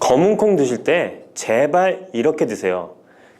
검은콩 드실 때 제발 이렇게 드세요.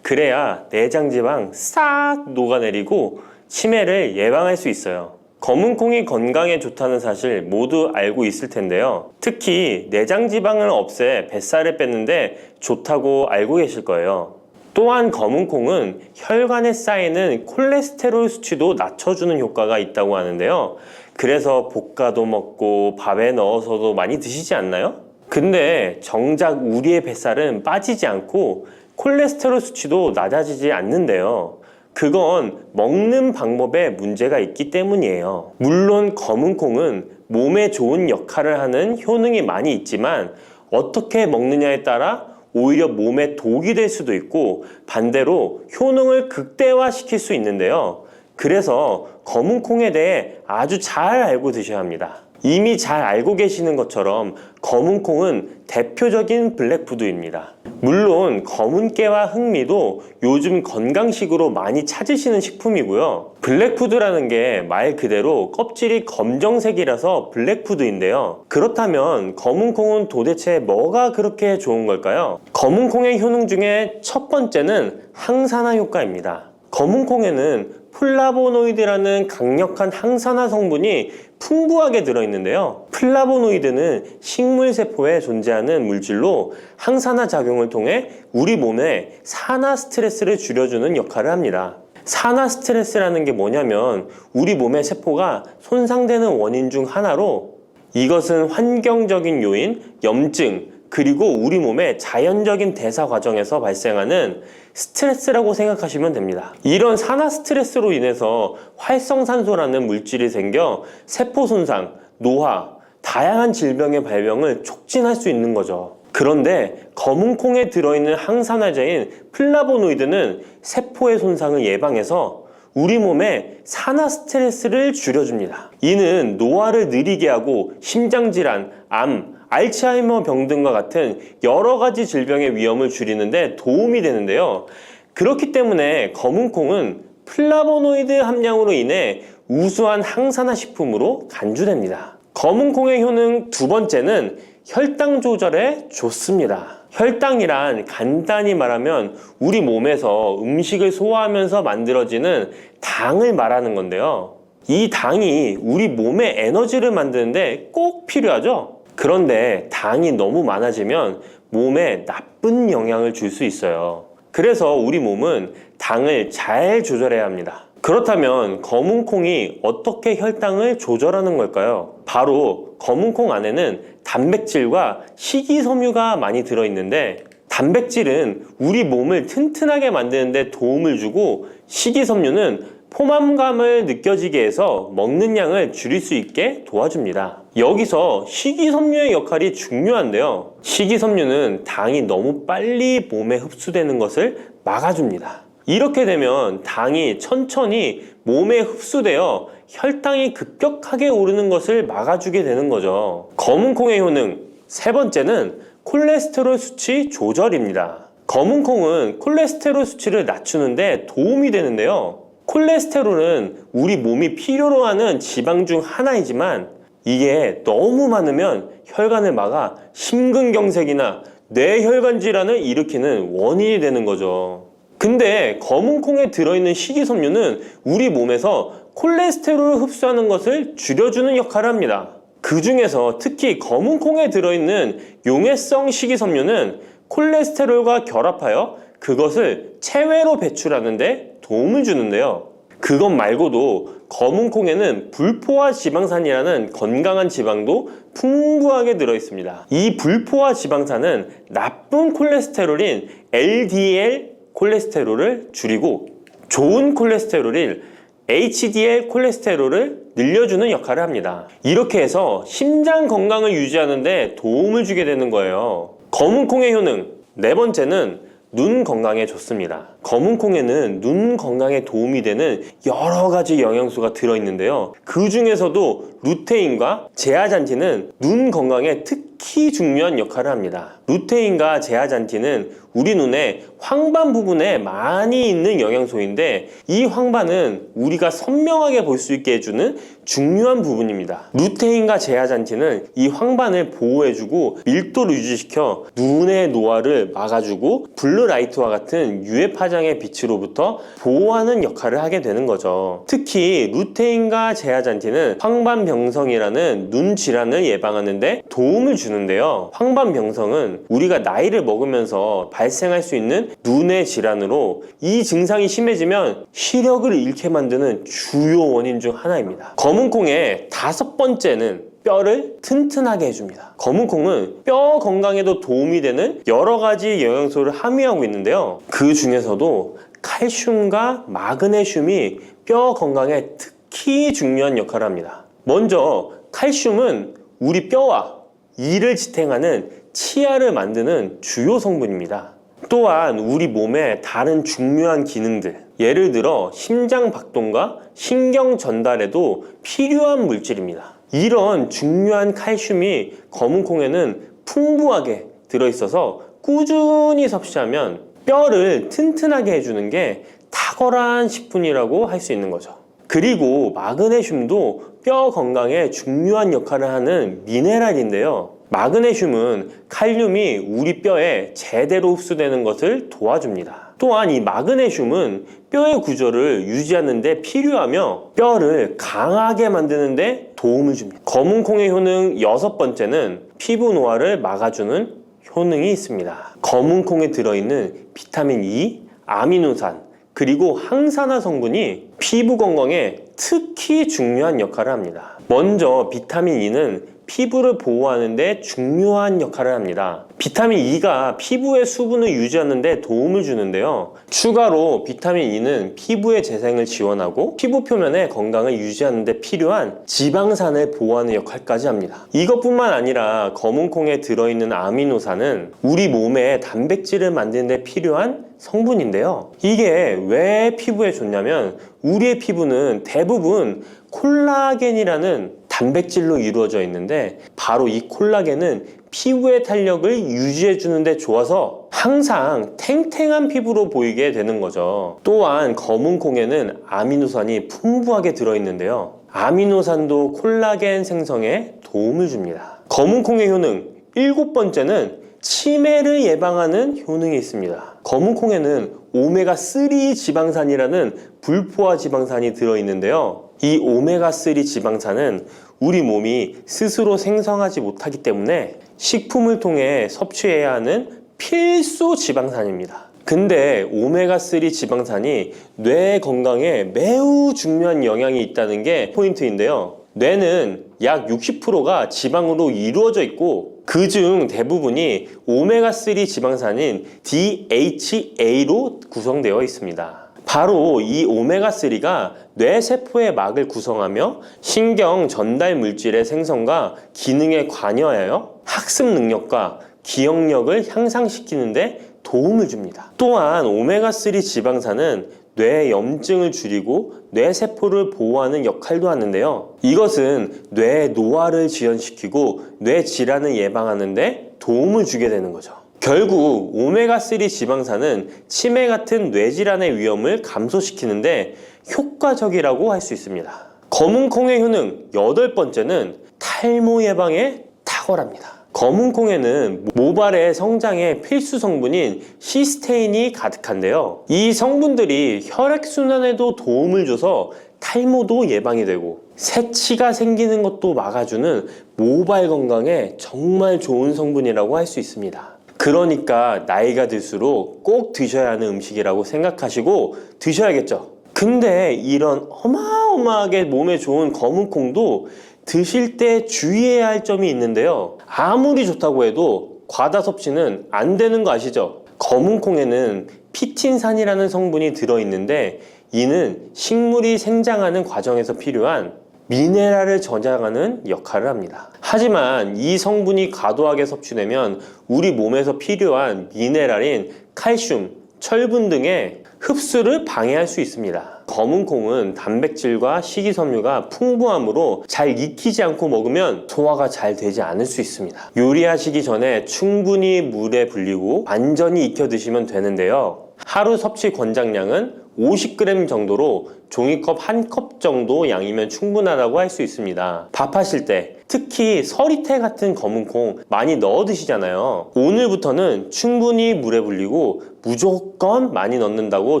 그래야 내장 지방 싹 녹아내리고 치매를 예방할 수 있어요. 검은콩이 건강에 좋다는 사실 모두 알고 있을 텐데요. 특히 내장 지방을 없애 뱃살을 뺐는데 좋다고 알고 계실 거예요. 또한 검은콩은 혈관에 쌓이는 콜레스테롤 수치도 낮춰주는 효과가 있다고 하는데요. 그래서 볶아도 먹고 밥에 넣어서도 많이 드시지 않나요? 근데 정작 우리의 뱃살은 빠지지 않고 콜레스테롤 수치도 낮아지지 않는데요. 그건 먹는 방법에 문제가 있기 때문이에요. 물론 검은콩은 몸에 좋은 역할을 하는 효능이 많이 있지만 어떻게 먹느냐에 따라 오히려 몸에 독이 될 수도 있고 반대로 효능을 극대화시킬 수 있는데요. 그래서 검은콩에 대해 아주 잘 알고 드셔야 합니다. 이미 잘 알고 계시는 것처럼 검은콩은 대표적인 블랙푸드입니다. 물론 검은깨와 흑미도 요즘 건강식으로 많이 찾으시는 식품이고요. 블랙푸드라는 게 말 그대로 껍질이 검정색이라서 블랙푸드인데요. 그렇다면 검은콩은 도대체 뭐가 그렇게 좋은 걸까요? 검은콩의 효능 중에 첫 번째는 항산화 효과입니다. 검은콩에는 플라보노이드라는 강력한 항산화 성분이 풍부하게 들어있는데요. 플라보노이드는 식물세포에 존재하는 물질로 항산화 작용을 통해 우리 몸에 산화 스트레스를 줄여주는 역할을 합니다. 산화 스트레스라는 게 뭐냐면 우리 몸의 세포가 손상되는 원인 중 하나로 이것은 환경적인 요인, 염증, 그리고 우리 몸의 자연적인 대사 과정에서 발생하는 스트레스라고 생각하시면 됩니다. 이런 산화 스트레스로 인해서 활성산소라는 물질이 생겨 세포 손상, 노화, 다양한 질병의 발병을 촉진할 수 있는 거죠. 그런데 검은콩에 들어있는 항산화제인 플라보노이드는 세포의 손상을 예방해서 우리 몸에 산화 스트레스를 줄여줍니다. 이는 노화를 느리게 하고 심장질환, 암, 알츠하이머 병 등과 같은 여러 가지 질병의 위험을 줄이는데 도움이 되는데요. 그렇기 때문에 검은콩은 플라보노이드 함량으로 인해 우수한 항산화 식품으로 간주됩니다. 검은콩의 효능 두 번째는 혈당 조절에 좋습니다. 혈당이란 간단히 말하면 우리 몸에서 음식을 소화하면서 만들어지는 당을 말하는 건데요. 이 당이 우리 몸의 에너지를 만드는데 꼭 필요하죠. 그런데 당이 너무 많아지면 몸에 나쁜 영향을 줄 수 있어요. 그래서 우리 몸은 당을 잘 조절해야 합니다. 그렇다면 검은콩이 어떻게 혈당을 조절하는 걸까요? 바로 검은콩 안에는 단백질과 식이섬유가 많이 들어있는데 단백질은 우리 몸을 튼튼하게 만드는 데 도움을 주고 식이섬유는 포만감을 느껴지게 해서 먹는 양을 줄일 수 있게 도와줍니다. 여기서 식이섬유의 역할이 중요한데요. 식이섬유는 당이 너무 빨리 몸에 흡수되는 것을 막아줍니다. 이렇게 되면 당이 천천히 몸에 흡수되어 혈당이 급격하게 오르는 것을 막아주게 되는 거죠. 검은콩의 효능 세 번째는 콜레스테롤 수치 조절입니다. 검은콩은 콜레스테롤 수치를 낮추는데 도움이 되는데요. 콜레스테롤은 우리 몸이 필요로 하는 지방 중 하나이지만 이게 너무 많으면 혈관을 막아 심근경색이나 뇌혈관 질환을 일으키는 원인이 되는 거죠. 근데 검은콩에 들어있는 식이섬유는 우리 몸에서 콜레스테롤을 흡수하는 것을 줄여주는 역할을 합니다. 그 중에서 특히 검은콩에 들어있는 용해성 식이섬유는 콜레스테롤과 결합하여 그것을 체외로 배출하는데 도움을 주는데요. 그것 말고도 검은콩에는 불포화 지방산이라는 건강한 지방도 풍부하게 들어있습니다. 이 불포화 지방산은 나쁜 콜레스테롤인 LDL 콜레스테롤을 줄이고 좋은 콜레스테롤인 HDL 콜레스테롤을 늘려주는 역할을 합니다. 이렇게 해서 심장 건강을 유지하는 데 도움을 주게 되는 거예요. 검은콩의 효능 네 번째는 눈 건강에 좋습니다. 검은콩에는 눈 건강에 도움이 되는 여러 가지 영양소가 들어있는데요. 그 중에서도 루테인과 제아잔틴은 눈 건강에 특히 특히 중요한 역할을 합니다. 루테인과 제아잔틴은 우리 눈에 황반 부분에 많이 있는 영양소인데 이 황반은 우리가 선명하게 볼 수 있게 해주는 중요한 부분입니다. 루테인과 제아잔틴은 이 황반을 보호해주고 밀도를 유지시켜 눈의 노화를 막아주고 블루라이트와 같은 UV 파장의 빛으로부터 보호하는 역할을 하게 되는 거죠. 특히 루테인과 제아잔틴은 황반병성이라는 눈 질환을 예방하는 데 도움을 주는데요. 황반병성은 우리가 나이를 먹으면서 발생할 수 있는 눈의 질환으로 이 증상이 심해지면 시력을 잃게 만드는 주요 원인 중 하나입니다. 검은콩의 5번째는 뼈를 튼튼하게 해줍니다. 검은콩은 뼈 건강에도 도움이 되는 여러 가지 영양소를 함유하고 있는데요. 그 중에서도 칼슘과 마그네슘이 뼈 건강에 특히 중요한 역할을 합니다. 먼저 칼슘은 우리 뼈와 이를 지탱하는 치아를 만드는 주요 성분입니다. 또한 우리 몸의 다른 중요한 기능들, 예를 들어 심장 박동과 신경 전달에도 필요한 물질입니다. 이런 중요한 칼슘이 검은콩에는 풍부하게 들어있어서 꾸준히 섭취하면 뼈를 튼튼하게 해주는 게 탁월한 식품이라고 할 수 있는 거죠. 그리고 마그네슘도 뼈 건강에 중요한 역할을 하는 미네랄인데요. 마그네슘은 칼륨이 우리 뼈에 제대로 흡수되는 것을 도와줍니다. 또한 이 마그네슘은 뼈의 구조를 유지하는 데 필요하며 뼈를 강하게 만드는 데 도움을 줍니다. 검은콩의 효능 6번째는 피부 노화를 막아주는 효능이 있습니다. 검은콩에 들어있는 비타민 E, 아미노산, 그리고 항산화 성분이 피부 건강에 특히 중요한 역할을 합니다. 먼저 비타민 E는 피부를 보호하는 데 중요한 역할을 합니다. 비타민 E가 피부의 수분을 유지하는 데 도움을 주는데요. 추가로 비타민 E는 피부의 재생을 지원하고 피부 표면의 건강을 유지하는 데 필요한 지방산을 보호하는 역할까지 합니다. 이것뿐만 아니라 검은콩에 들어있는 아미노산은 우리 몸에 단백질을 만드는 데 필요한 성분인데요. 이게 왜 피부에 좋냐면 우리의 피부는 대부분 콜라겐이라는 단백질로 이루어져 있는데 바로 이 콜라겐은 피부의 탄력을 유지해 주는데 좋아서 항상 탱탱한 피부로 보이게 되는 거죠. 또한 검은콩에는 아미노산이 풍부하게 들어있는데요. 아미노산도 콜라겐 생성에 도움을 줍니다. 검은콩의 효능 7번째는 치매를 예방하는 효능이 있습니다. 검은콩에는 오메가3 지방산이라는 불포화 지방산이 들어있는데요. 이 오메가3 지방산은 우리 몸이 스스로 생성하지 못하기 때문에 식품을 통해 섭취해야 하는 필수 지방산입니다. 근데 오메가3 지방산이 뇌 건강에 매우 중요한 영향이 있다는 게 포인트인데요. 뇌는 약 60%가 지방으로 이루어져 있고 그중 대부분이 오메가3 지방산인 DHA로 구성되어 있습니다. 바로 이 오메가3가 뇌세포의 막을 구성하며 신경 전달 물질의 생성과 기능에 관여하여 학습 능력과 기억력을 향상시키는 데 도움을 줍니다. 또한 오메가3 지방산은 뇌 염증을 줄이고 뇌세포를 보호하는 역할도 하는데요. 이것은 뇌 노화를 지연시키고 뇌 질환을 예방하는 데 도움을 주게 되는 거죠. 결국 오메가3 지방산은 치매 같은 뇌질환의 위험을 감소시키는데 효과적이라고 할 수 있습니다. 검은콩의 효능 8번째는 탈모 예방에 탁월합니다. 검은콩에는 모발의 성장에 필수 성분인 시스테인이 가득한데요. 이 성분들이 혈액순환에도 도움을 줘서 탈모도 예방이 되고 새치가 생기는 것도 막아주는 모발 건강에 정말 좋은 성분이라고 할 수 있습니다. 그러니까 나이가 들수록 꼭 드셔야 하는 음식이라고 생각하시고 드셔야겠죠. 근데 이런 어마어마하게 몸에 좋은 검은콩도 드실 때 주의해야 할 점이 있는데요. 아무리 좋다고 해도 과다 섭취는 안 되는 거 아시죠? 검은콩에는 피틴산이라는 성분이 들어있는데 이는 식물이 생장하는 과정에서 필요한 미네랄을 저장하는 역할을 합니다. 하지만 이 성분이 과도하게 섭취되면 우리 몸에서 필요한 미네랄인 칼슘, 철분 등의 흡수를 방해할 수 있습니다. 검은 콩은 단백질과 식이섬유가 풍부하므로 잘 익히지 않고 먹으면 소화가 잘 되지 않을 수 있습니다. 요리하시기 전에 충분히 물에 불리고 완전히 익혀 드시면 되는데요. 하루 섭취 권장량은 50g 정도로 종이컵 1컵 정도 양이면 충분하다고 할 수 있습니다. 밥하실 때 특히 서리태 같은 검은 콩 많이 넣어 드시잖아요. 오늘부터는 충분히 물에 불리고 무조건 많이 넣는다고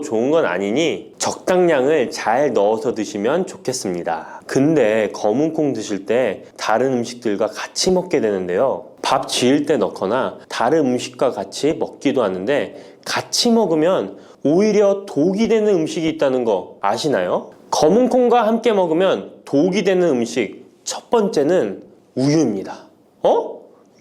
좋은 건 아니니 적당량을 잘 넣어서 드시면 좋겠습니다. 근데 검은 콩 드실 때 다른 음식들과 같이 먹게 되는데요. 밥 지을 때 넣거나 다른 음식과 같이 먹기도 하는데 같이 먹으면 오히려 독이 되는 음식이 있다는 거 아시나요? 검은 콩과 함께 먹으면 독이 되는 음식 첫 번째는 우유입니다.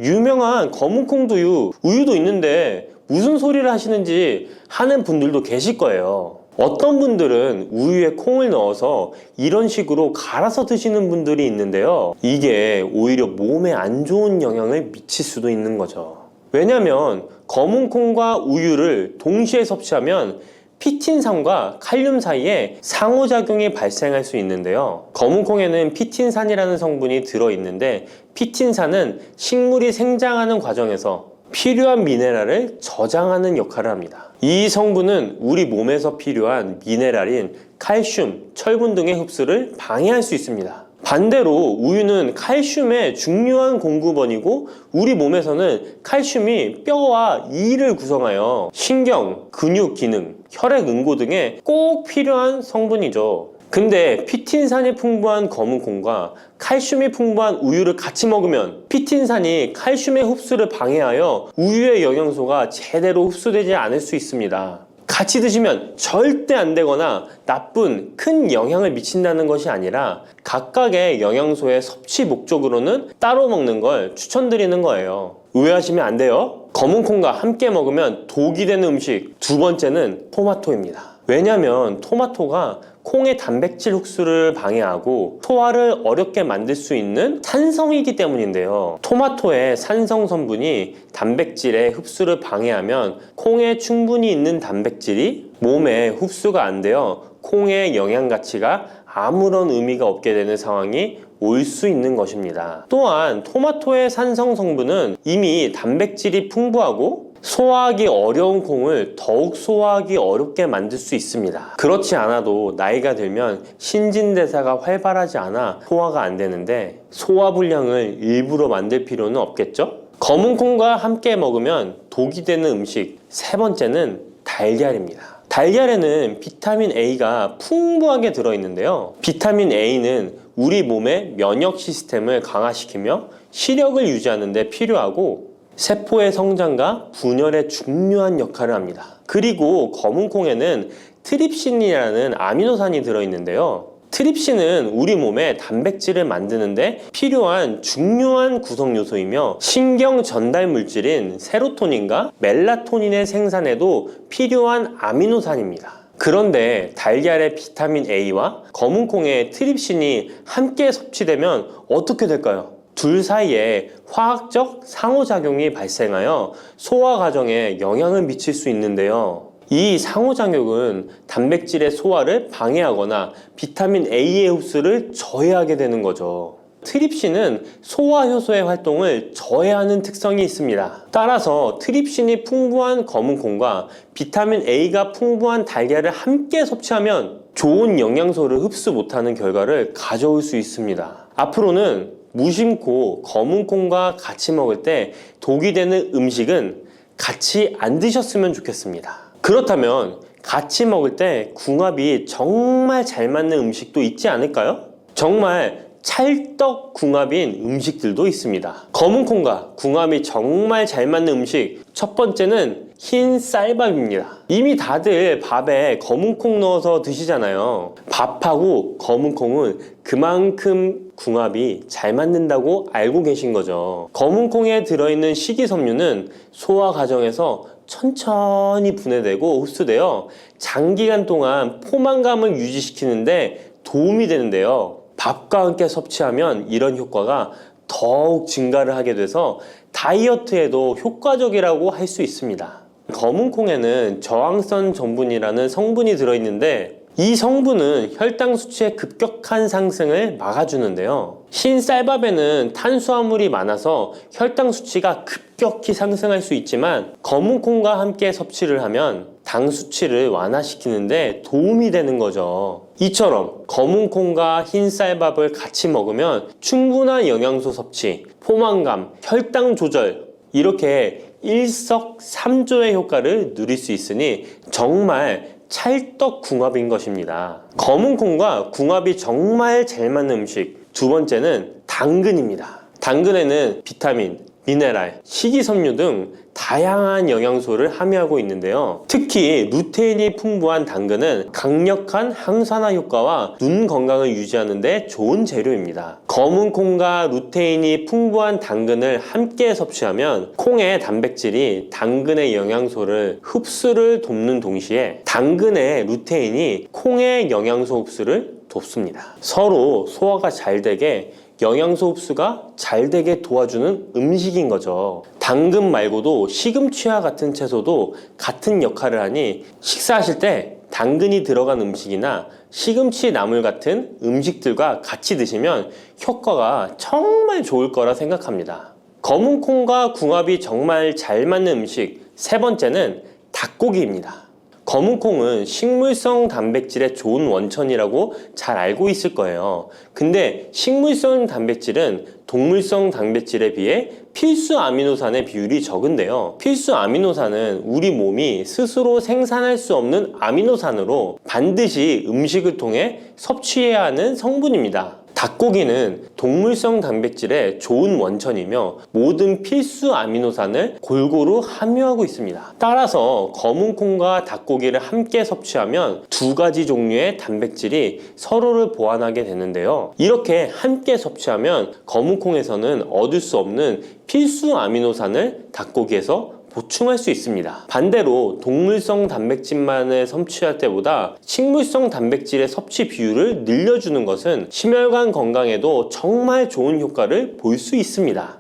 유명한 검은 콩두유, 우유도 있는데 무슨 소리를 하시는지 하는 분들도 계실 거예요. 어떤 분들은 우유에 콩을 넣어서 이런 식으로 갈아서 드시는 분들이 있는데요. 이게 오히려 몸에 안 좋은 영향을 미칠 수도 있는 거죠. 왜냐면 검은 콩과 우유를 동시에 섭취하면 피틴산과 칼륨 사이에 상호작용이 발생할 수 있는데요. 검은 콩에는 피틴산이라는 성분이 들어있는데 피틴산은 식물이 생장하는 과정에서 필요한 미네랄을 저장하는 역할을 합니다. 이 성분은 우리 몸에서 필요한 미네랄인 칼슘, 철분 등의 흡수를 방해할 수 있습니다. 반대로 우유는 칼슘의 중요한 공급원이고 우리 몸에서는 칼슘이 뼈와 이를 구성하여 신경, 근육 기능, 혈액 응고 등에 꼭 필요한 성분이죠. 근데 피틴산이 풍부한 검은 콩과 칼슘이 풍부한 우유를 같이 먹으면 피틴산이 칼슘의 흡수를 방해하여 우유의 영양소가 제대로 흡수되지 않을 수 있습니다. 같이 드시면 절대 안 되거나 나쁜 큰 영향을 미친다는 것이 아니라 각각의 영양소의 섭취 목적으로는 따로 먹는 걸 추천드리는 거예요. 오해하시면 안 돼요. 검은 콩과 함께 먹으면 독이 되는 음식 두 번째는 토마토입니다. 왜냐면 토마토가 콩의 단백질 흡수를 방해하고 소화를 어렵게 만들 수 있는 산성이기 때문인데요. 토마토의 산성 성분이 단백질의 흡수를 방해하면 콩에 충분히 있는 단백질이 몸에 흡수가 안 되어 콩의 영양 가치가 아무런 의미가 없게 되는 상황이 올 수 있는 것입니다. 또한 토마토의 산성 성분은 이미 단백질이 풍부하고 소화하기 어려운 콩을 더욱 소화하기 어렵게 만들 수 있습니다. 그렇지 않아도 나이가 들면 신진대사가 활발하지 않아 소화가 안 되는데 소화불량을 일부러 만들 필요는 없겠죠? 검은 콩과 함께 먹으면 독이 되는 음식 세 번째는 달걀입니다. 달걀에는 비타민 A가 풍부하게 들어있는데요. 비타민 A는 우리 몸의 면역 시스템을 강화시키며 시력을 유지하는 데 필요하고 세포의 성장과 분열에 중요한 역할을 합니다. 그리고 검은 콩에는 트립신이라는 아미노산이 들어있는데요. 트립신은 우리 몸에 단백질을 만드는데 필요한 중요한 구성 요소이며 신경 전달 물질인 세로토닌과 멜라토닌의 생산에도 필요한 아미노산입니다. 그런데 달걀의 비타민 A와 검은 콩의 트립신이 함께 섭취되면 어떻게 될까요? 둘 사이에 화학적 상호작용이 발생하여 소화 과정에 영향을 미칠 수 있는데요. 이 상호작용은 단백질의 소화를 방해하거나 비타민 A의 흡수를 저해하게 되는 거죠. 트립신은 소화 효소의 활동을 저해하는 특성이 있습니다. 따라서 트립신이 풍부한 검은 콩과 비타민 A가 풍부한 달걀을 함께 섭취하면 좋은 영양소를 흡수 못하는 결과를 가져올 수 있습니다. 앞으로는 무심코 검은 콩과 같이 먹을 때 독이 되는 음식은 같이 안 드셨으면 좋겠습니다. 그렇다면 같이 먹을 때 궁합이 정말 잘 맞는 음식도 있지 않을까요? 정말 찰떡 궁합인 음식들도 있습니다. 검은 콩과 궁합이 정말 잘 맞는 음식 첫 번째는 흰 쌀밥입니다. 이미 다들 밥에 검은 콩 넣어서 드시잖아요. 밥하고 검은 콩은 그만큼 궁합이 잘 맞는다고 알고 계신 거죠. 검은 콩에 들어있는 식이섬유는 소화 과정에서 천천히 분해되고 흡수되어 장기간 동안 포만감을 유지시키는데 도움이 되는데요. 밥과 함께 섭취하면 이런 효과가 더욱 증가를 하게 돼서 다이어트에도 효과적이라고 할 수 있습니다. 검은 콩에는 저항성 전분이라는 성분이 들어있는데 이 성분은 혈당 수치의 급격한 상승을 막아주는데요. 흰 쌀밥에는 탄수화물이 많아서 혈당 수치가 급격히 상승할 수 있지만 검은 콩과 함께 섭취를 하면 당 수치를 완화시키는데 도움이 되는 거죠. 이처럼 검은 콩과 흰 쌀밥을 같이 먹으면 충분한 영양소 섭취, 포만감, 혈당 조절 이렇게 일석삼조의 효과를 누릴 수 있으니 정말 찰떡궁합인 것입니다. 검은 콩과 궁합이 정말 잘 맞는 음식 두 번째는 당근입니다. 당근에는 비타민, 미네랄, 식이섬유 등 다양한 영양소를 함유하고 있는데요. 특히 루테인이 풍부한 당근은 강력한 항산화 효과와 눈 건강을 유지하는 데 좋은 재료입니다. 검은 콩과 루테인이 풍부한 당근을 함께 섭취하면 콩의 단백질이 당근의 영양소를 흡수를 돕는 동시에 당근의 루테인이 콩의 영양소 흡수를 돕습니다. 서로 소화가 잘 되게 영양소 흡수가 잘 되게 도와주는 음식인 거죠. 당근 말고도 시금치와 같은 채소도 같은 역할을 하니 식사하실 때 당근이 들어간 음식이나 시금치 나물 같은 음식들과 같이 드시면 효과가 정말 좋을 거라 생각합니다. 검은 콩과 궁합이 정말 잘 맞는 음식 세 번째는 닭고기입니다. 검은 콩은 식물성 단백질의 좋은 원천이라고 잘 알고 있을 거예요. 근데 식물성 단백질은 동물성 단백질에 비해 필수 아미노산의 비율이 적은데요. 필수 아미노산은 우리 몸이 스스로 생산할 수 없는 아미노산으로 반드시 음식을 통해 섭취해야 하는 성분입니다. 닭고기는 동물성 단백질의 좋은 원천이며 모든 필수 아미노산을 골고루 함유하고 있습니다. 따라서 검은 콩과 닭고기를 함께 섭취하면 두 가지 종류의 단백질이 서로를 보완하게 되는데요. 이렇게 함께 섭취하면 검은 콩에서는 얻을 수 없는 필수 아미노산을 닭고기에서 보충할 수 있습니다. 반대로 동물성 단백질만을 섭취할 때보다 식물성 단백질의 섭취 비율을 늘려주는 것은 심혈관 건강에도 정말 좋은 효과를 볼 수 있습니다.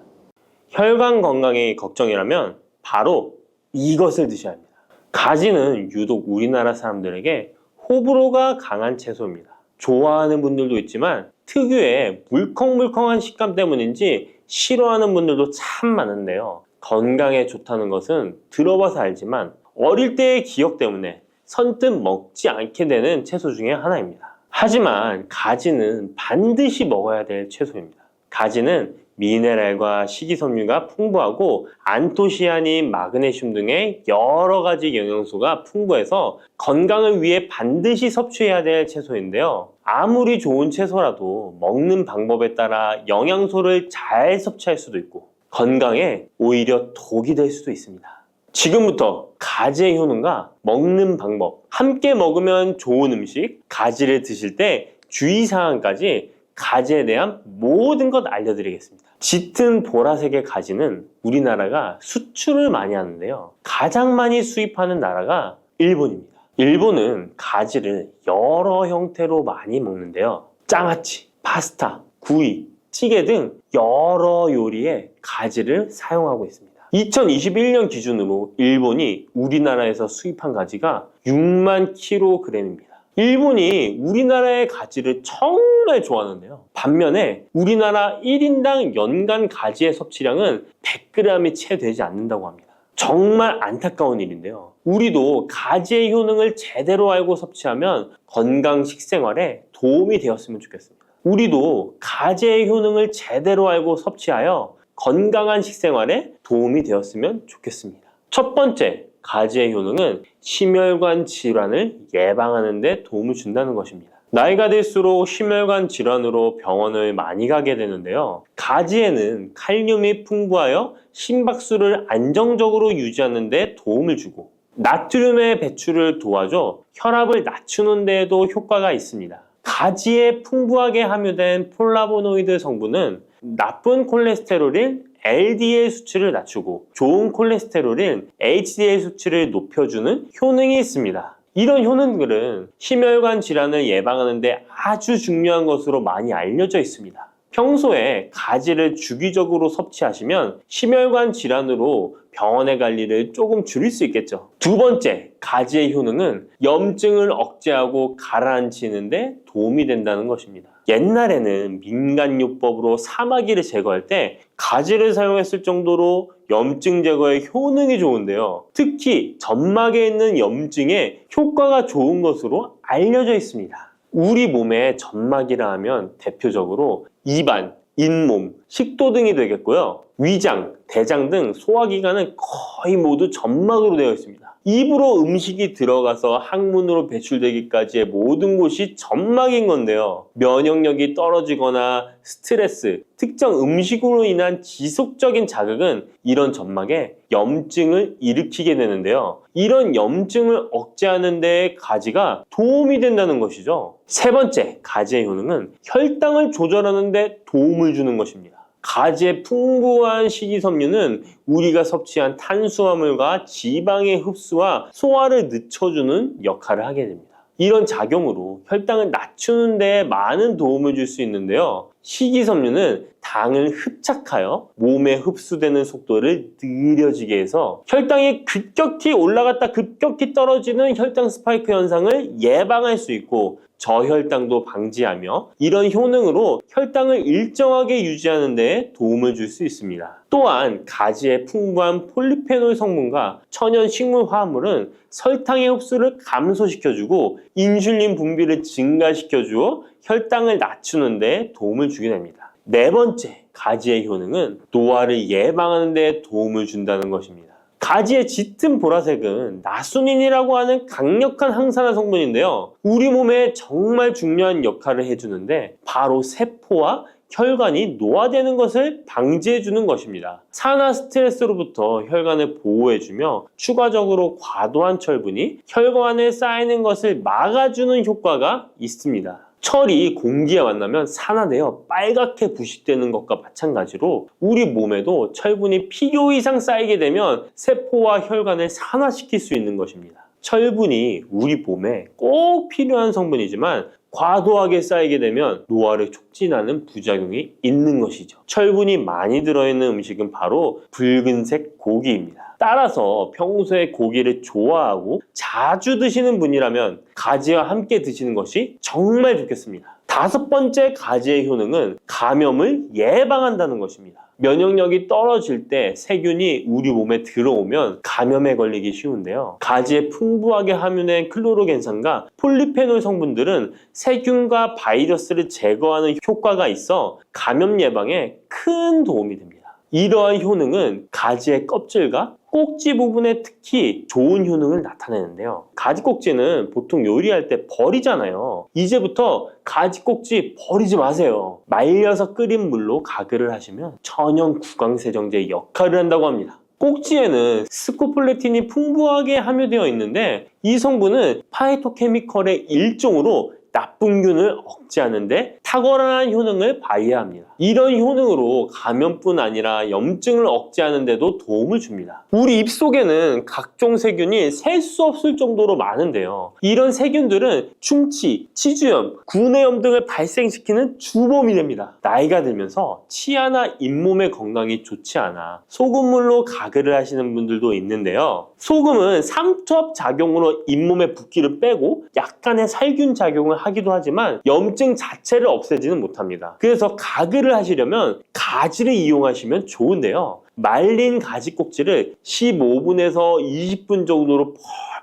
혈관 건강이 걱정이라면 바로 이것을 드셔야 합니다. 가지는 유독 우리나라 사람들에게 호불호가 강한 채소입니다. 좋아하는 분들도 있지만 특유의 물컹물컹한 식감 때문인지 싫어하는 분들도 참 많은데요. 건강에 좋다는 것은 들어봐서 알지만 어릴 때의 기억 때문에 선뜻 먹지 않게 되는 채소 중에 하나입니다. 하지만 가지는 반드시 먹어야 될 채소입니다. 가지는 미네랄과 식이섬유가 풍부하고 안토시아닌, 마그네슘 등의 여러 가지 영양소가 풍부해서 건강을 위해 반드시 섭취해야 될 채소인데요. 아무리 좋은 채소라도 먹는 방법에 따라 영양소를 잘 섭취할 수도 있고 건강에 오히려 독이 될 수도 있습니다. 지금부터 가지의 효능과 먹는 방법, 함께 먹으면 좋은 음식, 가지를 드실 때 주의사항까지 가지에 대한 모든 것 알려드리겠습니다. 짙은 보라색의 가지는 우리나라가 수출을 많이 하는데요. 가장 많이 수입하는 나라가 일본입니다. 일본은 가지를 여러 형태로 많이 먹는데요. 장아찌, 파스타, 구이, 찌개 등 여러 요리에 가지를 사용하고 있습니다. 2021년 기준으로 일본이 우리나라에서 수입한 가지가 6만 kg입니다. 일본이 우리나라의 가지를 정말 좋아하는데요. 반면에 우리나라 1인당 연간 가지의 섭취량은 100g이 채 되지 않는다고 합니다. 정말 안타까운 일인데요. 우리도 가지의 효능을 제대로 알고 섭취하면 건강 식생활에 도움이 되었으면 좋겠습니다. 우리도 가지의 효능을 제대로 알고 섭취하여 건강한 식생활에 도움이 되었으면 좋겠습니다. 첫 번째, 가지의 효능은 심혈관 질환을 예방하는 데 도움을 준다는 것입니다. 나이가 들수록 심혈관 질환으로 병원을 많이 가게 되는데요. 가지에는 칼륨이 풍부하여 심박수를 안정적으로 유지하는 데 도움을 주고 나트륨의 배출을 도와줘 혈압을 낮추는 데에도 효과가 있습니다. 가지에 풍부하게 함유된 폴라보노이드 성분은 나쁜 콜레스테롤인 LDL 수치를 낮추고 좋은 콜레스테롤인 HDL 수치를 높여주는 효능이 있습니다. 이런 효능들은 심혈관 질환을 예방하는 데 아주 중요한 것으로 많이 알려져 있습니다. 평소에 가지를 주기적으로 섭취하시면 심혈관 질환으로 병원에 갈 일을 조금 줄일 수 있겠죠. 두 번째, 가지의 효능은 염증을 억제하고 가라앉히는 데 도움이 된다는 것입니다. 옛날에는 민간요법으로 사마귀를 제거할 때 가지를 사용했을 정도로 염증 제거에 효능이 좋은데요. 특히 점막에 있는 염증에 효과가 좋은 것으로 알려져 있습니다. 우리 몸에 점막이라 하면 대표적으로 입안, 잇몸, 식도 등이 되겠고요. 위장, 대장 등 소화기관은 거의 모두 점막으로 되어 있습니다. 입으로 음식이 들어가서 항문으로 배출되기까지의 모든 곳이 점막인 건데요. 면역력이 떨어지거나 스트레스, 특정 음식으로 인한 지속적인 자극은 이런 점막에 염증을 일으키게 되는데요. 이런 염증을 억제하는 데 가지가 도움이 된다는 것이죠. 세 번째, 가지의 효능은 혈당을 조절하는 데 도움을 주는 것입니다. 가지의 풍부한 식이섬유는 우리가 섭취한 탄수화물과 지방의 흡수와 소화를 늦춰주는 역할을 하게 됩니다. 이런 작용으로 혈당을 낮추는 데 많은 도움을 줄 수 있는데요. 식이섬유는 당을 흡착하여 몸에 흡수되는 속도를 느려지게 해서 혈당이 급격히 올라갔다 급격히 떨어지는 혈당 스파이크 현상을 예방할 수 있고 저혈당도 방지하며 이런 효능으로 혈당을 일정하게 유지하는 데 도움을 줄 수 있습니다. 또한 가지의 풍부한 폴리페놀 성분과 천연 식물 화합물은 설탕의 흡수를 감소시켜주고 인슐린 분비를 증가시켜주어 혈당을 낮추는 데 도움을 주게 됩니다. 네 번째, 가지의 효능은 노화를 예방하는 데 도움을 준다는 것입니다. 가지의 짙은 보라색은 나수닌이라고 하는 강력한 항산화 성분인데요. 우리 몸에 정말 중요한 역할을 해주는데 바로 세포와 혈관이 노화되는 것을 방지해주는 것입니다. 산화 스트레스로부터 혈관을 보호해주며 추가적으로 과도한 철분이 혈관에 쌓이는 것을 막아주는 효과가 있습니다. 철이 공기에 만나면 산화되어 빨갛게 부식되는 것과 마찬가지로 우리 몸에도 철분이 필요 이상 쌓이게 되면 세포와 혈관을 산화시킬 수 있는 것입니다. 철분이 우리 몸에 꼭 필요한 성분이지만 과도하게 쌓이게 되면 노화를 촉진하는 부작용이 있는 것이죠. 철분이 많이 들어있는 음식은 바로 붉은색 고기입니다. 따라서 평소에 고기를 좋아하고 자주 드시는 분이라면 가지와 함께 드시는 것이 정말 좋겠습니다. 다섯 번째 가지의 효능은 감염을 예방한다는 것입니다. 면역력이 떨어질 때 세균이 우리 몸에 들어오면 감염에 걸리기 쉬운데요. 가지에 풍부하게 함유된 클로로겐산과 폴리페놀 성분들은 세균과 바이러스를 제거하는 효과가 있어 감염 예방에 큰 도움이 됩니다. 이러한 효능은 가지의 껍질과 꼭지 부분에 특히 좋은 효능을 나타내는데요. 가지 꼭지는 보통 요리할 때 버리잖아요. 이제부터 가지 꼭지 버리지 마세요. 말려서 끓인 물로 가글을 하시면 천연 구강세정제 역할을 한다고 합니다. 꼭지에는 스코폴레틴이 풍부하게 함유되어 있는데 이 성분은 파이토케미컬의 일종으로 나쁜 균을 억제하는데 탁월한 효능을 발휘합니다. 이런 효능으로 감염뿐 아니라 염증을 억제하는 데도 도움을 줍니다. 우리 입속에는 각종 세균이 셀 수 없을 정도로 많은데요. 이런 세균들은 충치, 치주염, 구내염 등을 발생시키는 주범이 됩니다. 나이가 들면서 치아나 잇몸의 건강이 좋지 않아 소금물로 가글을 하시는 분들도 있는데요. 소금은 삼투압 작용으로 잇몸의 붓기를 빼고 약간의 살균 작용을 하기도 하지만 염증 자체를 없애지는 못합니다. 그래서 가글을 하시려면 가지를 이용하시면 좋은데요. 말린 가지 꼭지를 15분에서 20분 정도로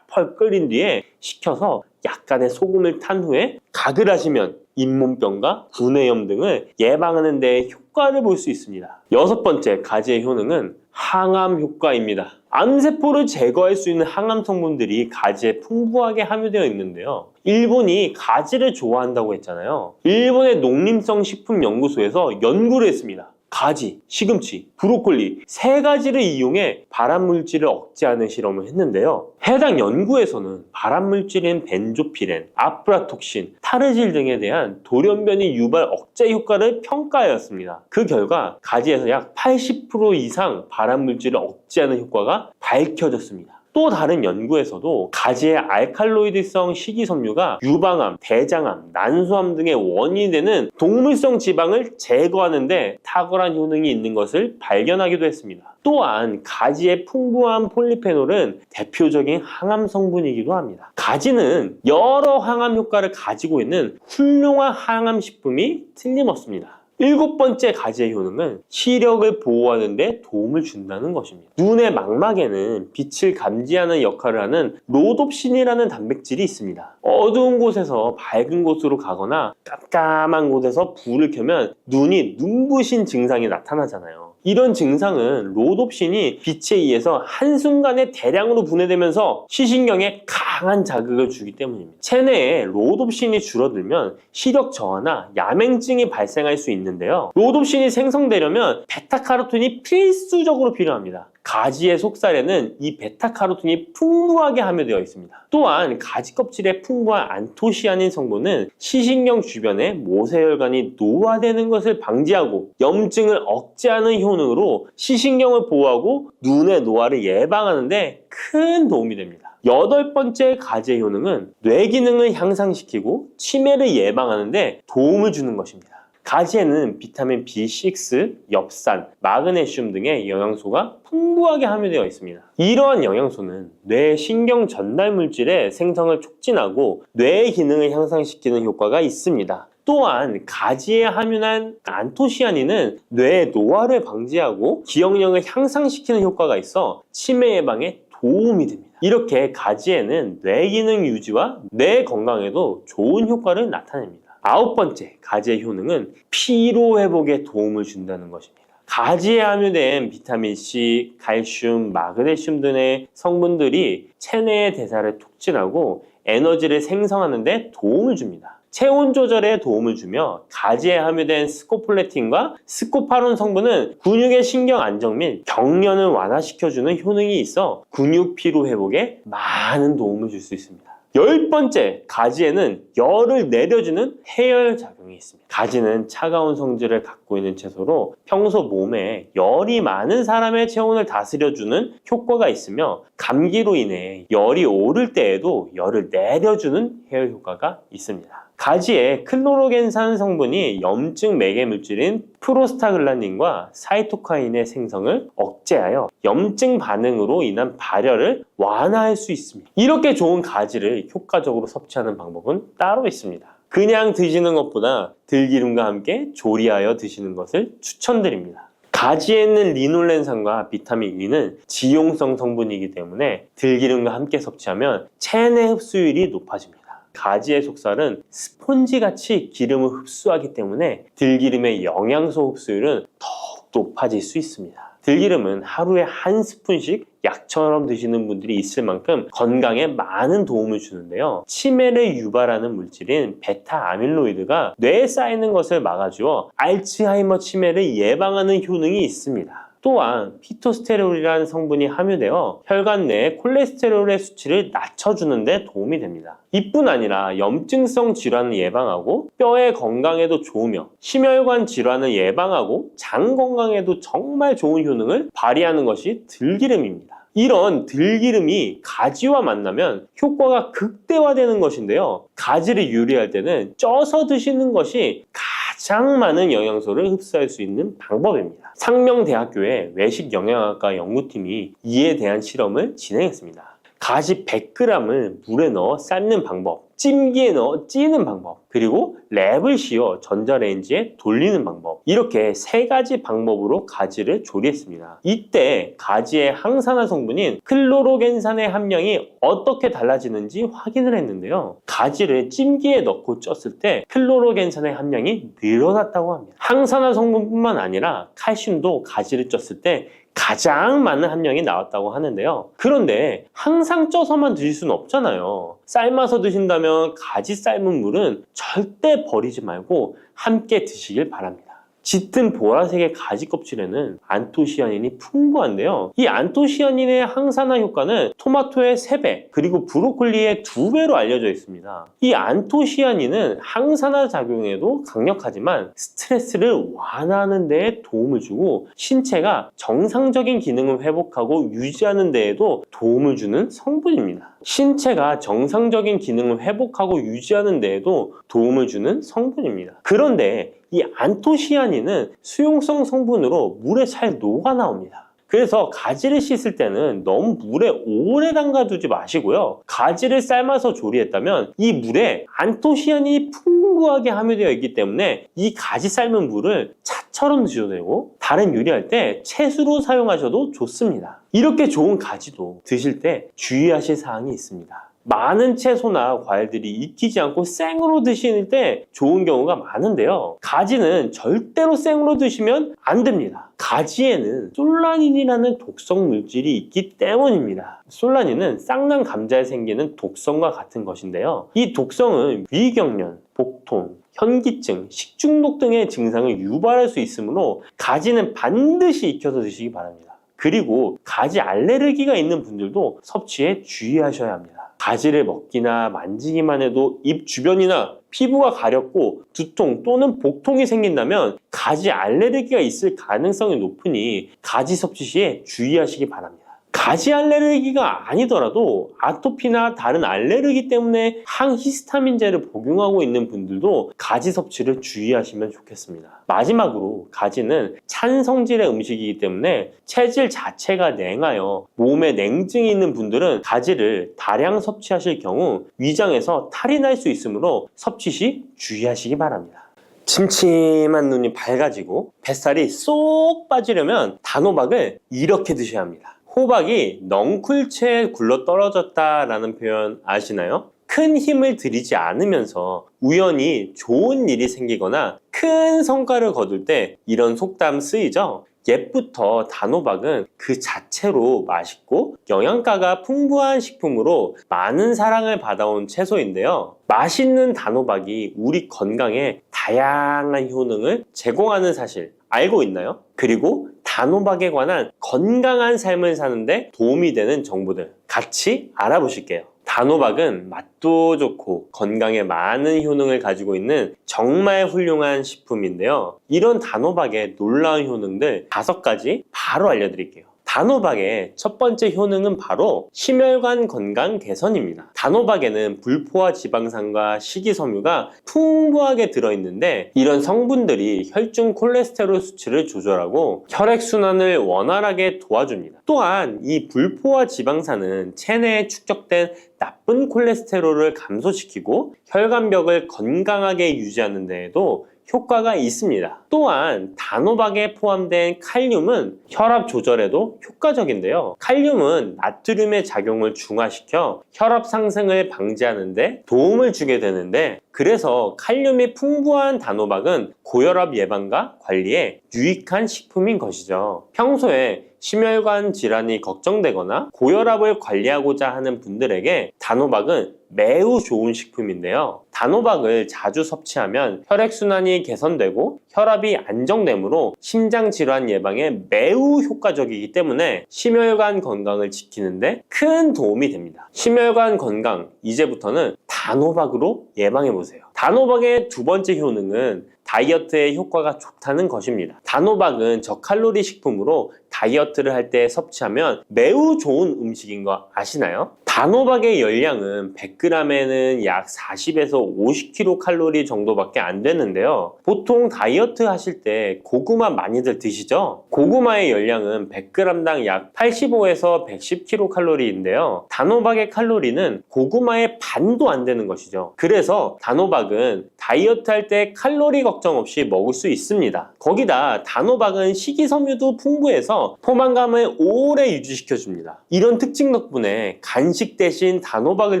펄펄 끓인 뒤에 식혀서 약간의 소금을 탄 후에 가글 하시면 잇몸병과 구내염 등을 예방하는 데 효과를 볼 수 있습니다. 여섯 번째 가지의 효능은 항암 효과입니다. 암세포를 제거할 수 있는 항암 성분들이 가지에 풍부하게 함유되어 있는데요. 일본이 가지를 좋아한다고 했잖아요. 일본의 농림성식품연구소에서 연구를 했습니다. 가지, 시금치, 브로콜리 세 가지를 이용해 발암물질을 억제하는 실험을 했는데요. 해당 연구에서는 발암물질인 벤조피렌, 아프라톡신, 타르질 등에 대한 돌연변이 유발 억제 효과를 평가하였습니다. 그 결과 가지에서 약 80% 이상 발암물질을 억제하는 효과가 밝혀졌습니다. 또 다른 연구에서도 가지의 알칼로이드성 식이섬유가 유방암, 대장암, 난소암 등의 원인이 되는 동물성 지방을 제거하는 데 탁월한 효능이 있는 것을 발견하기도 했습니다. 또한 가지의 풍부한 폴리페놀은 대표적인 항암 성분이기도 합니다. 가지는 여러 항암 효과를 가지고 있는 훌륭한 항암 식품이 틀림없습니다. 7번째 가지의 효능은 시력을 보호하는 데 도움을 준다는 것입니다. 눈의 망막에는 빛을 감지하는 역할을 하는 로놉신이라는 단백질이 있습니다. 어두운 곳에서 밝은 곳으로 가거나 깜깜한 곳에서 불을 켜면 눈이 눈부신 증상이 나타나잖아요. 이런 증상은 로놉신이 빛에 의해서 한순간에 대량으로 분해되면서 시신경에 강한 자극을 주기 때문입니다. 체내에 로놉신이 줄어들면 시력 저하나 야맹증이 발생할 수 있는데요. 로놉신이 생성되려면 베타카로틴이 필수적으로 필요합니다. 가지의 속살에는 이 베타카로틴이 풍부하게 함유되어 있습니다. 또한 가지 껍질에 풍부한 안토시아닌 성분은 시신경 주변에 모세혈관이 노화되는 것을 방지하고 염증을 억제하는 효능으로 시신경을 보호하고 눈의 노화를 예방하는 데 큰 도움이 됩니다. 8번째 가지의 효능은 뇌 기능을 향상시키고 치매를 예방하는 데 도움을 주는 것입니다. 가지에는 비타민 B6, 엽산, 마그네슘 등의 영양소가 풍부하게 함유되어 있습니다. 이러한 영양소는 뇌 신경 전달 물질의 생성을 촉진하고 뇌의 기능을 향상시키는 효과가 있습니다. 또한 가지에 함유한 안토시아닌은 뇌의 노화를 방지하고 기억력을 향상시키는 효과가 있어 치매 예방에 도움이 됩니다. 이렇게 가지에는 뇌 기능 유지와 뇌 건강에도 좋은 효과를 나타냅니다. 9번째 가지의 효능은 피로 회복에 도움을 준다는 것입니다. 가지에 함유된 비타민C, 칼슘, 마그네슘 등의 성분들이 체내의 대사를 촉진하고 에너지를 생성하는 데 도움을 줍니다. 체온 조절에 도움을 주며 가지에 함유된 스코폴레틴과 스코파론 성분은 근육의 신경 안정 및 경련을 완화시켜주는 효능이 있어 근육 피로 회복에 많은 도움을 줄 수 있습니다. 10번째, 가지에는 열을 내려주는 해열 작용이 있습니다. 가지는 차가운 성질을 갖고 있는 채소로 평소 몸에 열이 많은 사람의 체온을 다스려주는 효과가 있으며 감기로 인해 열이 오를 때에도 열을 내려주는 해열 효과가 있습니다. 가지에 클로로겐산 성분이 염증 매개 물질인 프로스타글란딘과 사이토카인의 생성을 억제하여 염증 반응으로 인한 발열을 완화할 수 있습니다. 이렇게 좋은 가지를 효과적으로 섭취하는 방법은 따로 있습니다. 그냥 드시는 것보다 들기름과 함께 조리하여 드시는 것을 추천드립니다. 가지에 있는 리놀렌산과 비타민 E는 지용성 성분이기 때문에 들기름과 함께 섭취하면 체내 흡수율이 높아집니다. 가지의 속살은 스폰지같이 기름을 흡수하기 때문에 들기름의 영양소 흡수율은 더욱 높아질 수 있습니다. 들기름은 하루에 한 스푼씩 약처럼 드시는 분들이 있을 만큼 건강에 많은 도움을 주는데요. 치매를 유발하는 물질인 베타 아밀로이드가 뇌에 쌓이는 것을 막아주어 알츠하이머 치매를 예방하는 효능이 있습니다. 또한 피토스테롤이라는 성분이 함유되어 혈관 내 콜레스테롤의 수치를 낮춰주는 데 도움이 됩니다. 이뿐 아니라 염증성 질환을 예방하고 뼈의 건강에도 좋으며 심혈관 질환을 예방하고 장 건강에도 정말 좋은 효능을 발휘하는 것이 들기름입니다. 이런 들기름이 가지와 만나면 효과가 극대화되는 것인데요. 가지를 요리할 때는 쪄서 드시는 것이 가장 많은 영양소를 흡수할 수 있는 방법입니다. 상명대학교의 외식영양학과 연구팀이 이에 대한 실험을 진행했습니다. 가지 100g을 물에 넣어 삶는 방법, 찜기에 넣어 찌는 방법, 그리고 랩을 씌워 전자레인지에 돌리는 방법, 이렇게 3가지 방법으로 가지를 조리했습니다. 이때 가지의 항산화 성분인 클로로겐산의 함량이 어떻게 달라지는지 확인을 했는데요. 가지를 찜기에 넣고 쪘을 때 클로로겐산의 함량이 늘어났다고 합니다. 항산화 성분뿐만 아니라 칼슘도 가지를 쪘을 때 가장 많은 함량이 나왔다고 하는데요. 그런데 항상 쪄서만 드실 수는 없잖아요. 삶아서 드신다면 가지 삶은 물은 절대 버리지 말고 함께 드시길 바랍니다. 짙은 보라색의 가지 껍질에는 안토시아닌이 풍부한데요. 이 안토시아닌의 항산화 효과는 토마토의 3배, 그리고 브로콜리의 2배로 알려져 있습니다. 이 안토시아닌은 항산화 작용에도 강력하지만 스트레스를 완화하는 데에 도움을 주고 신체가 정상적인 기능을 회복하고 유지하는 데에도 도움을 주는 성분입니다. 신체가 정상적인 기능을 회복하고 유지하는 데에도 도움을 주는 성분입니다. 그런데 이 안토시아닌은 수용성 성분으로 물에 잘 녹아 나옵니다. 그래서 가지를 씻을 때는 너무 물에 오래 담가두지 마시고요. 가지를 삶아서 조리했다면 이 물에 안토시아닌이 풍부하게 함유되어 있기 때문에 이 가지 삶은 물을 차처럼 드셔도 되고 다른 요리할 때 채수로 사용하셔도 좋습니다. 이렇게 좋은 가지도 드실 때 주의하실 사항이 있습니다. 많은 채소나 과일들이 익히지 않고 생으로 드시는 때 좋은 경우가 많은데요. 가지는 절대로 생으로 드시면 안 됩니다. 가지에는 솔라닌이라는 독성 물질이 있기 때문입니다. 솔라닌은 쌍난 감자에 생기는 독성과 같은 것인데요. 이 독성은 위경련, 복통, 현기증, 식중독 등의 증상을 유발할 수 있으므로 가지는 반드시 익혀서 드시기 바랍니다. 그리고 가지 알레르기가 있는 분들도 섭취에 주의하셔야 합니다. 가지를 먹기나 만지기만 해도 입 주변이나 피부가 가렵고 두통 또는 복통이 생긴다면 가지 알레르기가 있을 가능성이 높으니 가지 섭취 시에 주의하시기 바랍니다. 가지 알레르기가 아니더라도 아토피나 다른 알레르기 때문에 항히스타민제를 복용하고 있는 분들도 가지 섭취를 주의하시면 좋겠습니다. 마지막으로 가지는 찬 성질의 음식이기 때문에 체질 자체가 냉하여 몸에 냉증이 있는 분들은 가지를 다량 섭취하실 경우 위장에서 탈이 날 수 있으므로 섭취 시 주의하시기 바랍니다. 침침한 눈이 밝아지고 뱃살이 쏙 빠지려면 단호박을 이렇게 드셔야 합니다. 호박이 넝쿨채에 굴러 떨어졌다라는 표현 아시나요? 큰 힘을 들이지 않으면서 우연히 좋은 일이 생기거나 큰 성과를 거둘 때 이런 속담 쓰이죠? 옛부터 단호박은 그 자체로 맛있고 영양가가 풍부한 식품으로 많은 사랑을 받아온 채소인데요. 맛있는 단호박이 우리 건강에 다양한 효능을 제공하는 사실 알고 있나요? 그리고 단호박에 관한 건강한 삶을 사는데 도움이 되는 정보들 같이 알아보실게요. 단호박은 맛도 좋고 건강에 많은 효능을 가지고 있는 정말 훌륭한 식품인데요. 이런 단호박의 놀라운 효능들 5가지 바로 알려드릴게요. 단호박의 첫 번째 효능은 바로 심혈관 건강 개선입니다. 단호박에는 불포화 지방산과 식이섬유가 풍부하게 들어있는데 이런 성분들이 혈중 콜레스테롤 수치를 조절하고 혈액순환을 원활하게 도와줍니다. 또한 이 불포화 지방산은 체내에 축적된 나쁜 콜레스테롤을 감소시키고 혈관벽을 건강하게 유지하는 데에도 효과가 있습니다. 또한 단호박에 포함된 칼륨은 혈압 조절에도 효과적인데요. 칼륨은 나트륨의 작용을 중화시켜 혈압 상승을 방지하는 데 도움을 주게 되는데 그래서 칼륨이 풍부한 단호박은 고혈압 예방과 관리에 유익한 식품인 것이죠. 평소에 심혈관 질환이 걱정되거나 고혈압을 관리하고자 하는 분들에게 단호박은 매우 좋은 식품인데요. 단호박을 자주 섭취하면 혈액순환이 개선되고 혈압이 안정되므로 심장질환 예방에 매우 효과적이기 때문에 심혈관 건강을 지키는데 큰 도움이 됩니다. 심혈관 건강, 이제부터는 단호박으로 예방해보세요. 단호박의 두 번째 효능은 다이어트에 효과가 좋다는 것입니다. 단호박은 저칼로리 식품으로 다이어트를 할 때 섭취하면 매우 좋은 음식인 거 아시나요? 단호박의 열량은 100g에는 약 40에서 50kcal 정도밖에 안 되는데요. 보통 다이어트 하실 때 고구마 많이들 드시죠? 고구마의 열량은 100g당 약 85에서 110kcal인데요. 단호박의 칼로리는 고구마의 반도 안 되는 것이죠. 그래서 단호박은 다이어트 할 때 칼로리 걱정 없이 먹을 수 있습니다. 거기다 단호박은 식이섬유도 풍부해서 포만감을 오래 유지시켜줍니다. 이런 특징 덕분에 간식 대신 단호박을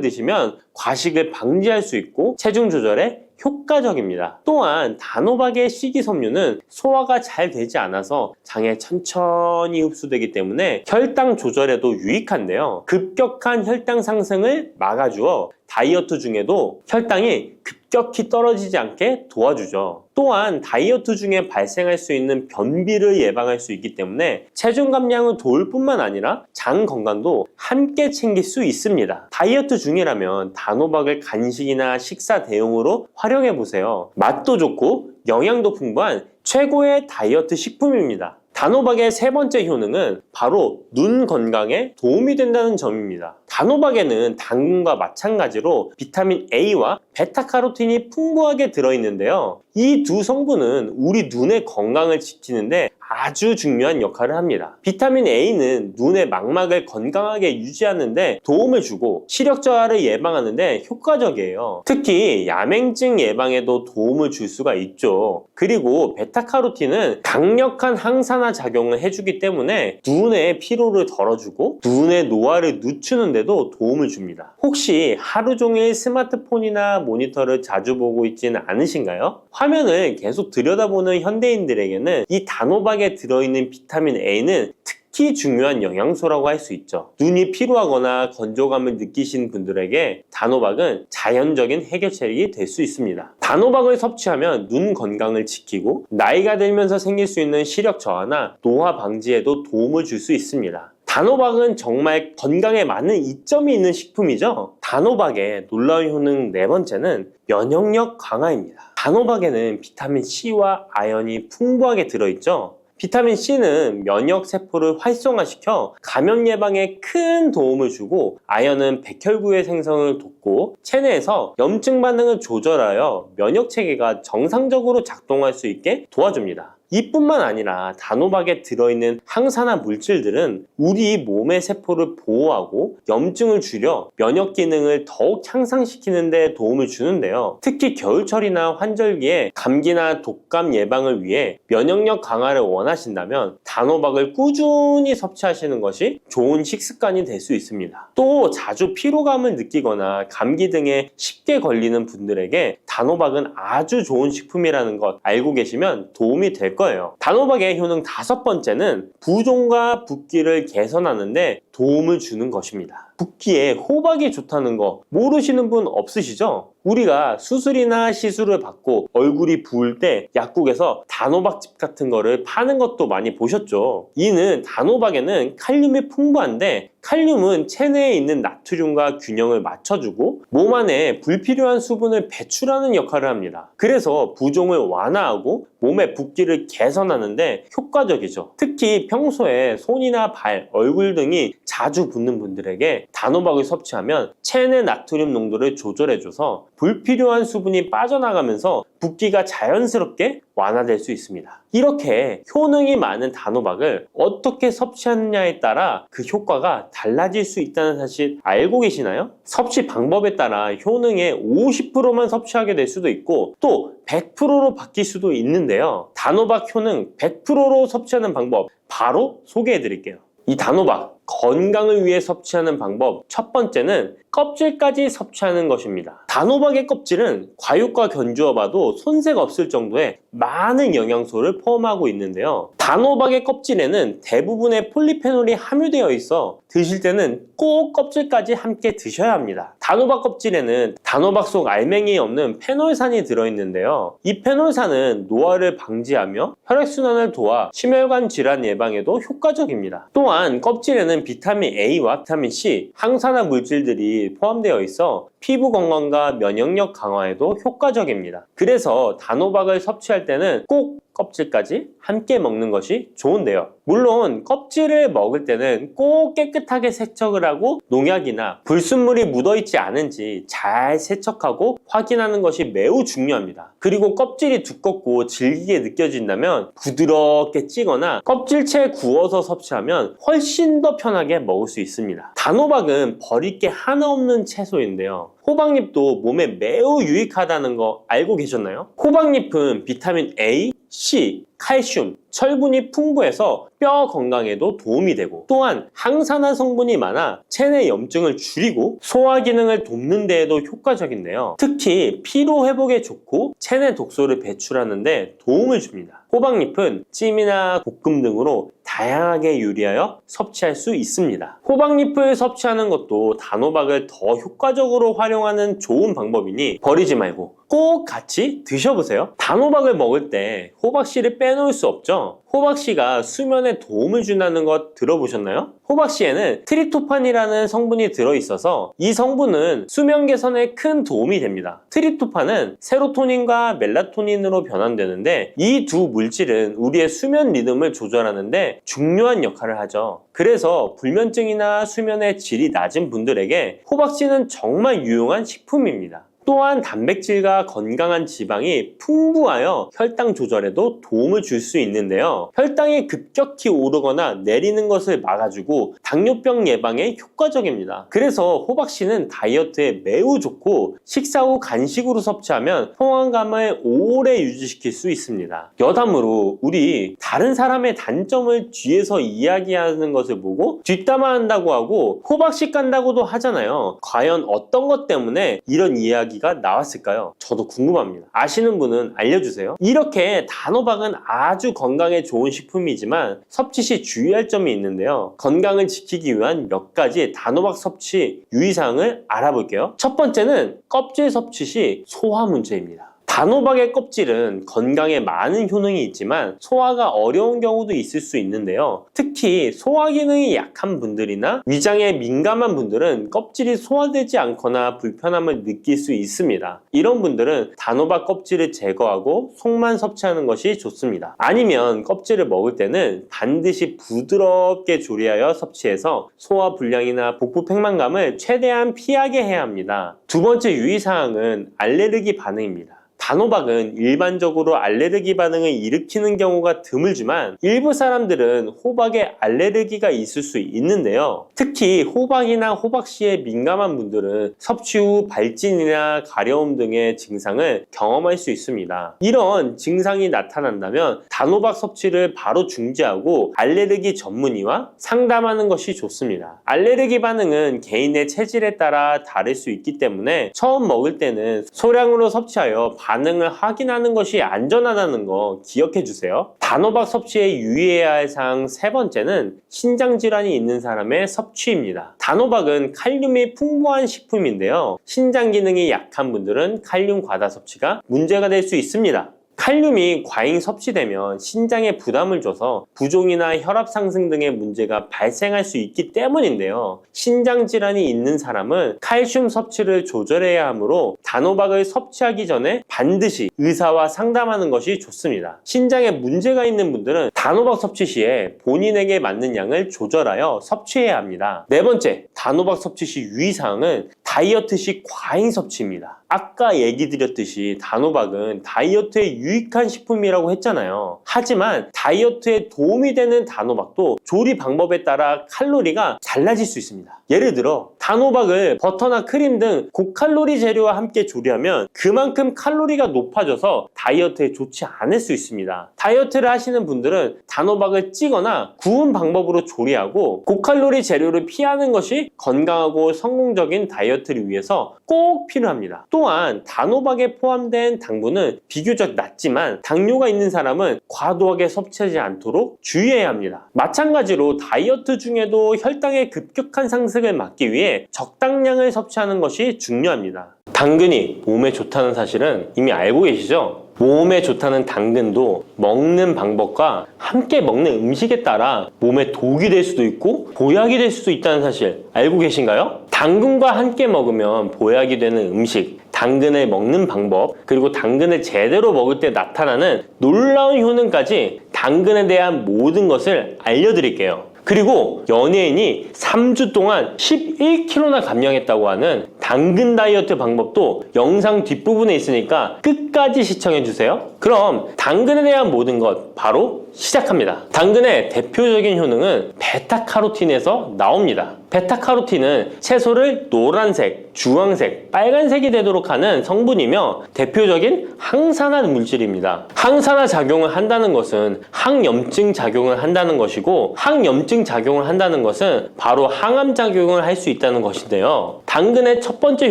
드시면 과식을 방지할 수 있고 체중 조절에 효과적입니다. 또한 단호박의 식이섬유는 소화가 잘 되지 않아서 장에 천천히 흡수되기 때문에 혈당 조절에도 유익한데요. 급격한 혈당 상승을 막아주어 다이어트 중에도 혈당이 급격히 떨어지지 않게 도와주죠. 또한 다이어트 중에 발생할 수 있는 변비를 예방할 수 있기 때문에 체중 감량을 도울 뿐만 아니라 장 건강도 함께 챙길 수 있습니다. 다이어트 중이라면 단호박을 간식이나 식사 대용으로 활용해 보세요. 맛도 좋고 영양도 풍부한 최고의 다이어트 식품입니다. 단호박의 세 번째 효능은 바로 눈 건강에 도움이 된다는 점입니다. 단호박에는 당근과 마찬가지로 비타민 A와 베타카로틴이 풍부하게 들어있는데요. 이 두 성분은 우리 눈의 건강을 지키는데 아주 중요한 역할을 합니다. 비타민 A는 눈의 망막을 건강하게 유지하는데 도움을 주고 시력 저하를 예방하는데 효과적이에요. 특히 야맹증 예방에도 도움을 줄 수가 있죠. 그리고 베타카로틴은 강력한 항산화 작용을 해주기 때문에 눈의 피로를 덜어주고 눈의 노화를 늦추는 데도 도움을 줍니다. 혹시 하루 종일 스마트폰이나 모니터를 자주 보고 있지는 않으신가요? 화면을 계속 들여다보는 현대인들에게는 이 단호박에 들어있는 비타민 A는 특히 중요한 영양소라고 할 수 있죠. 눈이 피로하거나 건조감을 느끼신 분들에게 단호박은 자연적인 해결책이 될 수 있습니다. 단호박을 섭취하면 눈 건강을 지키고 나이가 들면서 생길 수 있는 시력 저하나 노화 방지에도 도움을 줄 수 있습니다. 단호박은 정말 건강에 많은 이점이 있는 식품이죠. 단호박의 놀라운 효능 네 번째는 면역력 강화입니다. 단호박에는 비타민 C와 아연이 풍부하게 들어있죠. 비타민 C는 면역 세포를 활성화시켜 감염 예방에 큰 도움을 주고 아연은 백혈구의 생성을 돕고 체내에서 염증 반응을 조절하여 면역 체계가 정상적으로 작동할 수 있게 도와줍니다. 이뿐만 아니라 단호박에 들어있는 항산화 물질들은 우리 몸의 세포를 보호하고 염증을 줄여 면역 기능을 더욱 향상시키는 데 도움을 주는데요. 특히 겨울철이나 환절기에 감기나 독감 예방을 위해 면역력 강화를 원하신다면 단호박을 꾸준히 섭취하시는 것이 좋은 식습관이 될 수 있습니다. 또 자주 피로감을 느끼거나 감기 등에 쉽게 걸리는 분들에게 단호박은 아주 좋은 식품이라는 것 알고 계시면 도움이 될 거예요. 단호박의 효능 다섯 번째는 부종과 붓기를 개선하는데 도움을 주는 것입니다. 붓기에 호박이 좋다는 거 모르시는 분 없으시죠? 우리가 수술이나 시술을 받고 얼굴이 부을 때 약국에서 단호박즙 같은 거를 파는 것도 많이 보셨죠? 이는 단호박에는 칼륨이 풍부한데 칼륨은 체내에 있는 나트륨과 균형을 맞춰주고 몸 안에 불필요한 수분을 배출하는 역할을 합니다. 그래서 부종을 완화하고 몸의 붓기를 개선하는데 효과적이죠. 특히 평소에 손이나 발, 얼굴 등이 자주 붓는 분들에게 단호박을 섭취하면 체내 나트륨 농도를 조절해줘서 불필요한 수분이 빠져나가면서 붓기가 자연스럽게 완화될 수 있습니다. 이렇게 효능이 많은 단호박을 어떻게 섭취하느냐에 따라 그 효과가 달라질 수 있다는 사실 알고 계시나요? 섭취 방법에 따라 효능의 50%만 섭취하게 될 수도 있고 또 100%로 바뀔 수도 있는데요. 단호박 효능 100%로 섭취하는 방법 바로 소개해 드릴게요. 이 단호박 건강을 위해 섭취하는 방법 첫 번째는 껍질까지 섭취하는 것입니다. 단호박의 껍질은 과육과 견주어 봐도 손색 없을 정도의 많은 영양소를 포함하고 있는데요. 단호박의 껍질에는 대부분의 폴리페놀이 함유되어 있어 드실 때는 꼭 껍질까지 함께 드셔야 합니다. 단호박 껍질에는 단호박 속 알맹이에 없는 페놀산이 들어있는데요. 이 페놀산은 노화를 방지하며 혈액순환을 도와 심혈관 질환 예방에도 효과적입니다. 또한 껍질에는 비타민 A와 비타민 C, 항산화 물질들이 포함되어 있어 피부 건강과 면역력 강화에도 효과적입니다. 그래서 단호박을 섭취할 때는 꼭 껍질까지 함께 먹는 것이 좋은데요. 물론 껍질을 먹을 때는 꼭 깨끗하게 세척을 하고 농약이나 불순물이 묻어있지 않은지 잘 세척하고 확인하는 것이 매우 중요합니다. 그리고 껍질이 두껍고 질기게 느껴진다면 부드럽게 찌거나 껍질째 구워서 섭취하면 훨씬 더 편하게 먹을 수 있습니다. 단호박은 버릴 게 하나 없는 채소인데요. 호박잎도 몸에 매우 유익하다는 거 알고 계셨나요? 호박잎은 비타민 A, C, 칼슘, 철분이 풍부해서 뼈 건강에도 도움이 되고 또한 항산화 성분이 많아 체내 염증을 줄이고 소화 기능을 돕는 데에도 효과적인데요. 특히 피로 회복에 좋고 체내 독소를 배출하는 데 도움을 줍니다. 호박잎은 찜이나 볶음 등으로 다양하게 요리하여 섭취할 수 있습니다. 호박잎을 섭취하는 것도 단호박을 더 효과적으로 활용하는 좋은 방법이니 버리지 말고 꼭 같이 드셔보세요. 단호박을 먹을 때 호박씨를 빼놓을 수 없죠. 호박씨가 수면에 도움을 준다는 것 들어보셨나요? 호박씨에는 트립토판이라는 성분이 들어있어서 이 성분은 수면 개선에 큰 도움이 됩니다. 트립토판은 세로토닌과 멜라토닌으로 변환되는데 이 두 물질은 우리의 수면 리듬을 조절하는데 중요한 역할을 하죠. 그래서 불면증이나 수면의 질이 낮은 분들에게 호박씨는 정말 유용한 식품입니다. 또한 단백질과 건강한 지방이 풍부하여 혈당 조절에도 도움을 줄 수 있는데요. 혈당이 급격히 오르거나 내리는 것을 막아주고 당뇨병 예방에 효과적입니다. 그래서 호박씨는 다이어트에 매우 좋고 식사 후 간식으로 섭취하면 포만감을 오래 유지시킬 수 있습니다. 여담으로 우리 다른 사람의 단점을 뒤에서 이야기하는 것을 보고 뒷담화한다고 하고 호박씨 깐다고도 하잖아요. 과연 어떤 것 때문에 이런 이야기가 나왔을까요? 저도 궁금합니다. 아시는 분은 알려주세요. 이렇게 단호박은 아주 건강에 좋은 식품이지만 섭취 시 주의할 점이 있는데요. 건강을 지키기 위한 몇 가지 단호박 섭취 유의사항을 알아볼게요. 첫 번째는 껍질 섭취 시 소화 문제입니다. 단호박의 껍질은 건강에 많은 효능이 있지만 소화가 어려운 경우도 있을 수 있는데요. 특히 소화 기능이 약한 분들이나 위장에 민감한 분들은 껍질이 소화되지 않거나 불편함을 느낄 수 있습니다. 이런 분들은 단호박 껍질을 제거하고 속만 섭취하는 것이 좋습니다. 아니면 껍질을 먹을 때는 반드시 부드럽게 조리하여 섭취해서 소화 불량이나 복부 팽만감을 최대한 피하게 해야 합니다. 두 번째 유의사항은 알레르기 반응입니다. 단호박은 일반적으로 알레르기 반응을 일으키는 경우가 드물지만 일부 사람들은 호박에 알레르기가 있을 수 있는데요. 특히 호박이나 호박씨에 민감한 분들은 섭취 후 발진이나 가려움 등의 증상을 경험할 수 있습니다. 이런 증상이 나타난다면 단호박 섭취를 바로 중지하고 알레르기 전문의와 상담하는 것이 좋습니다. 알레르기 반응은 개인의 체질에 따라 다를 수 있기 때문에 처음 먹을 때는 소량으로 섭취하여 반응을 확인하는 것이 안전하다는 거 기억해 주세요. 단호박 섭취에 유의해야 할 사항 세 번째는 신장 질환이 있는 사람의 섭취입니다. 단호박은 칼륨이 풍부한 식품인데요. 신장 기능이 약한 분들은 칼륨 과다 섭취가 문제가 될 수 있습니다. 칼륨이 과잉 섭취되면 신장에 부담을 줘서 부종이나 혈압 상승 등의 문제가 발생할 수 있기 때문인데요. 신장 질환이 있는 사람은 칼슘 섭취를 조절해야 하므로 단호박을 섭취하기 전에 반드시 의사와 상담하는 것이 좋습니다. 신장에 문제가 있는 분들은 단호박 섭취 시에 본인에게 맞는 양을 조절하여 섭취해야 합니다. 네 번째, 단호박 섭취 시 유의사항은 다이어트 시 과잉 섭취입니다. 아까 얘기 드렸듯이 단호박은 다이어트에 유익한 식품이라고 했잖아요. 하지만 다이어트에 도움이 되는 단호박도 조리 방법에 따라 칼로리가 달라질 수 있습니다. 예를 들어 단호박을 버터나 크림 등 고칼로리 재료와 함께 조리하면 그만큼 칼로리가 높아져서 다이어트에 좋지 않을 수 있습니다. 다이어트를 하시는 분들은 단호박을 찌거나 구운 방법으로 조리하고 고칼로리 재료를 피하는 것이 건강하고 성공적인 다이어트를 위해서 꼭 필요합니다. 또한 단호박에 포함된 당분은 비교적 낮지만 당뇨가 있는 사람은 과도하게 섭취하지 않도록 주의해야 합니다. 마찬가지로 다이어트 중에도 혈당의 급격한 상승을 막기 위해 적당량을 섭취하는 것이 중요합니다. 당근이 몸에 좋다는 사실은 이미 알고 계시죠? 몸에 좋다는 당근도 먹는 방법과 함께 먹는 음식에 따라 몸에 독이 될 수도 있고 보약이 될 수도 있다는 사실 알고 계신가요? 당근과 함께 먹으면 보약이 되는 음식, 당근을 먹는 방법, 그리고 당근을 제대로 먹을 때 나타나는 놀라운 효능까지 당근에 대한 모든 것을 알려드릴게요. 그리고 연예인이 3주 동안 11kg나 감량했다고 하는 당근 다이어트 방법도 영상 뒷부분에 있으니까 끝까지 시청해주세요. 그럼 당근에 대한 모든 것 바로 시작합니다. 당근의 대표적인 효능은 베타카로틴에서 나옵니다. 베타카로틴은 채소를 노란색, 주황색, 빨간색이 되도록 하는 성분이며 대표적인 항산화 물질입니다. 항산화 작용을 한다는 것은 항염증 작용을 한다는 것이고 항염증 작용을 한다는 것은 바로 항암 작용을 할 수 있다는 것인데요. 당근의 첫 첫 번째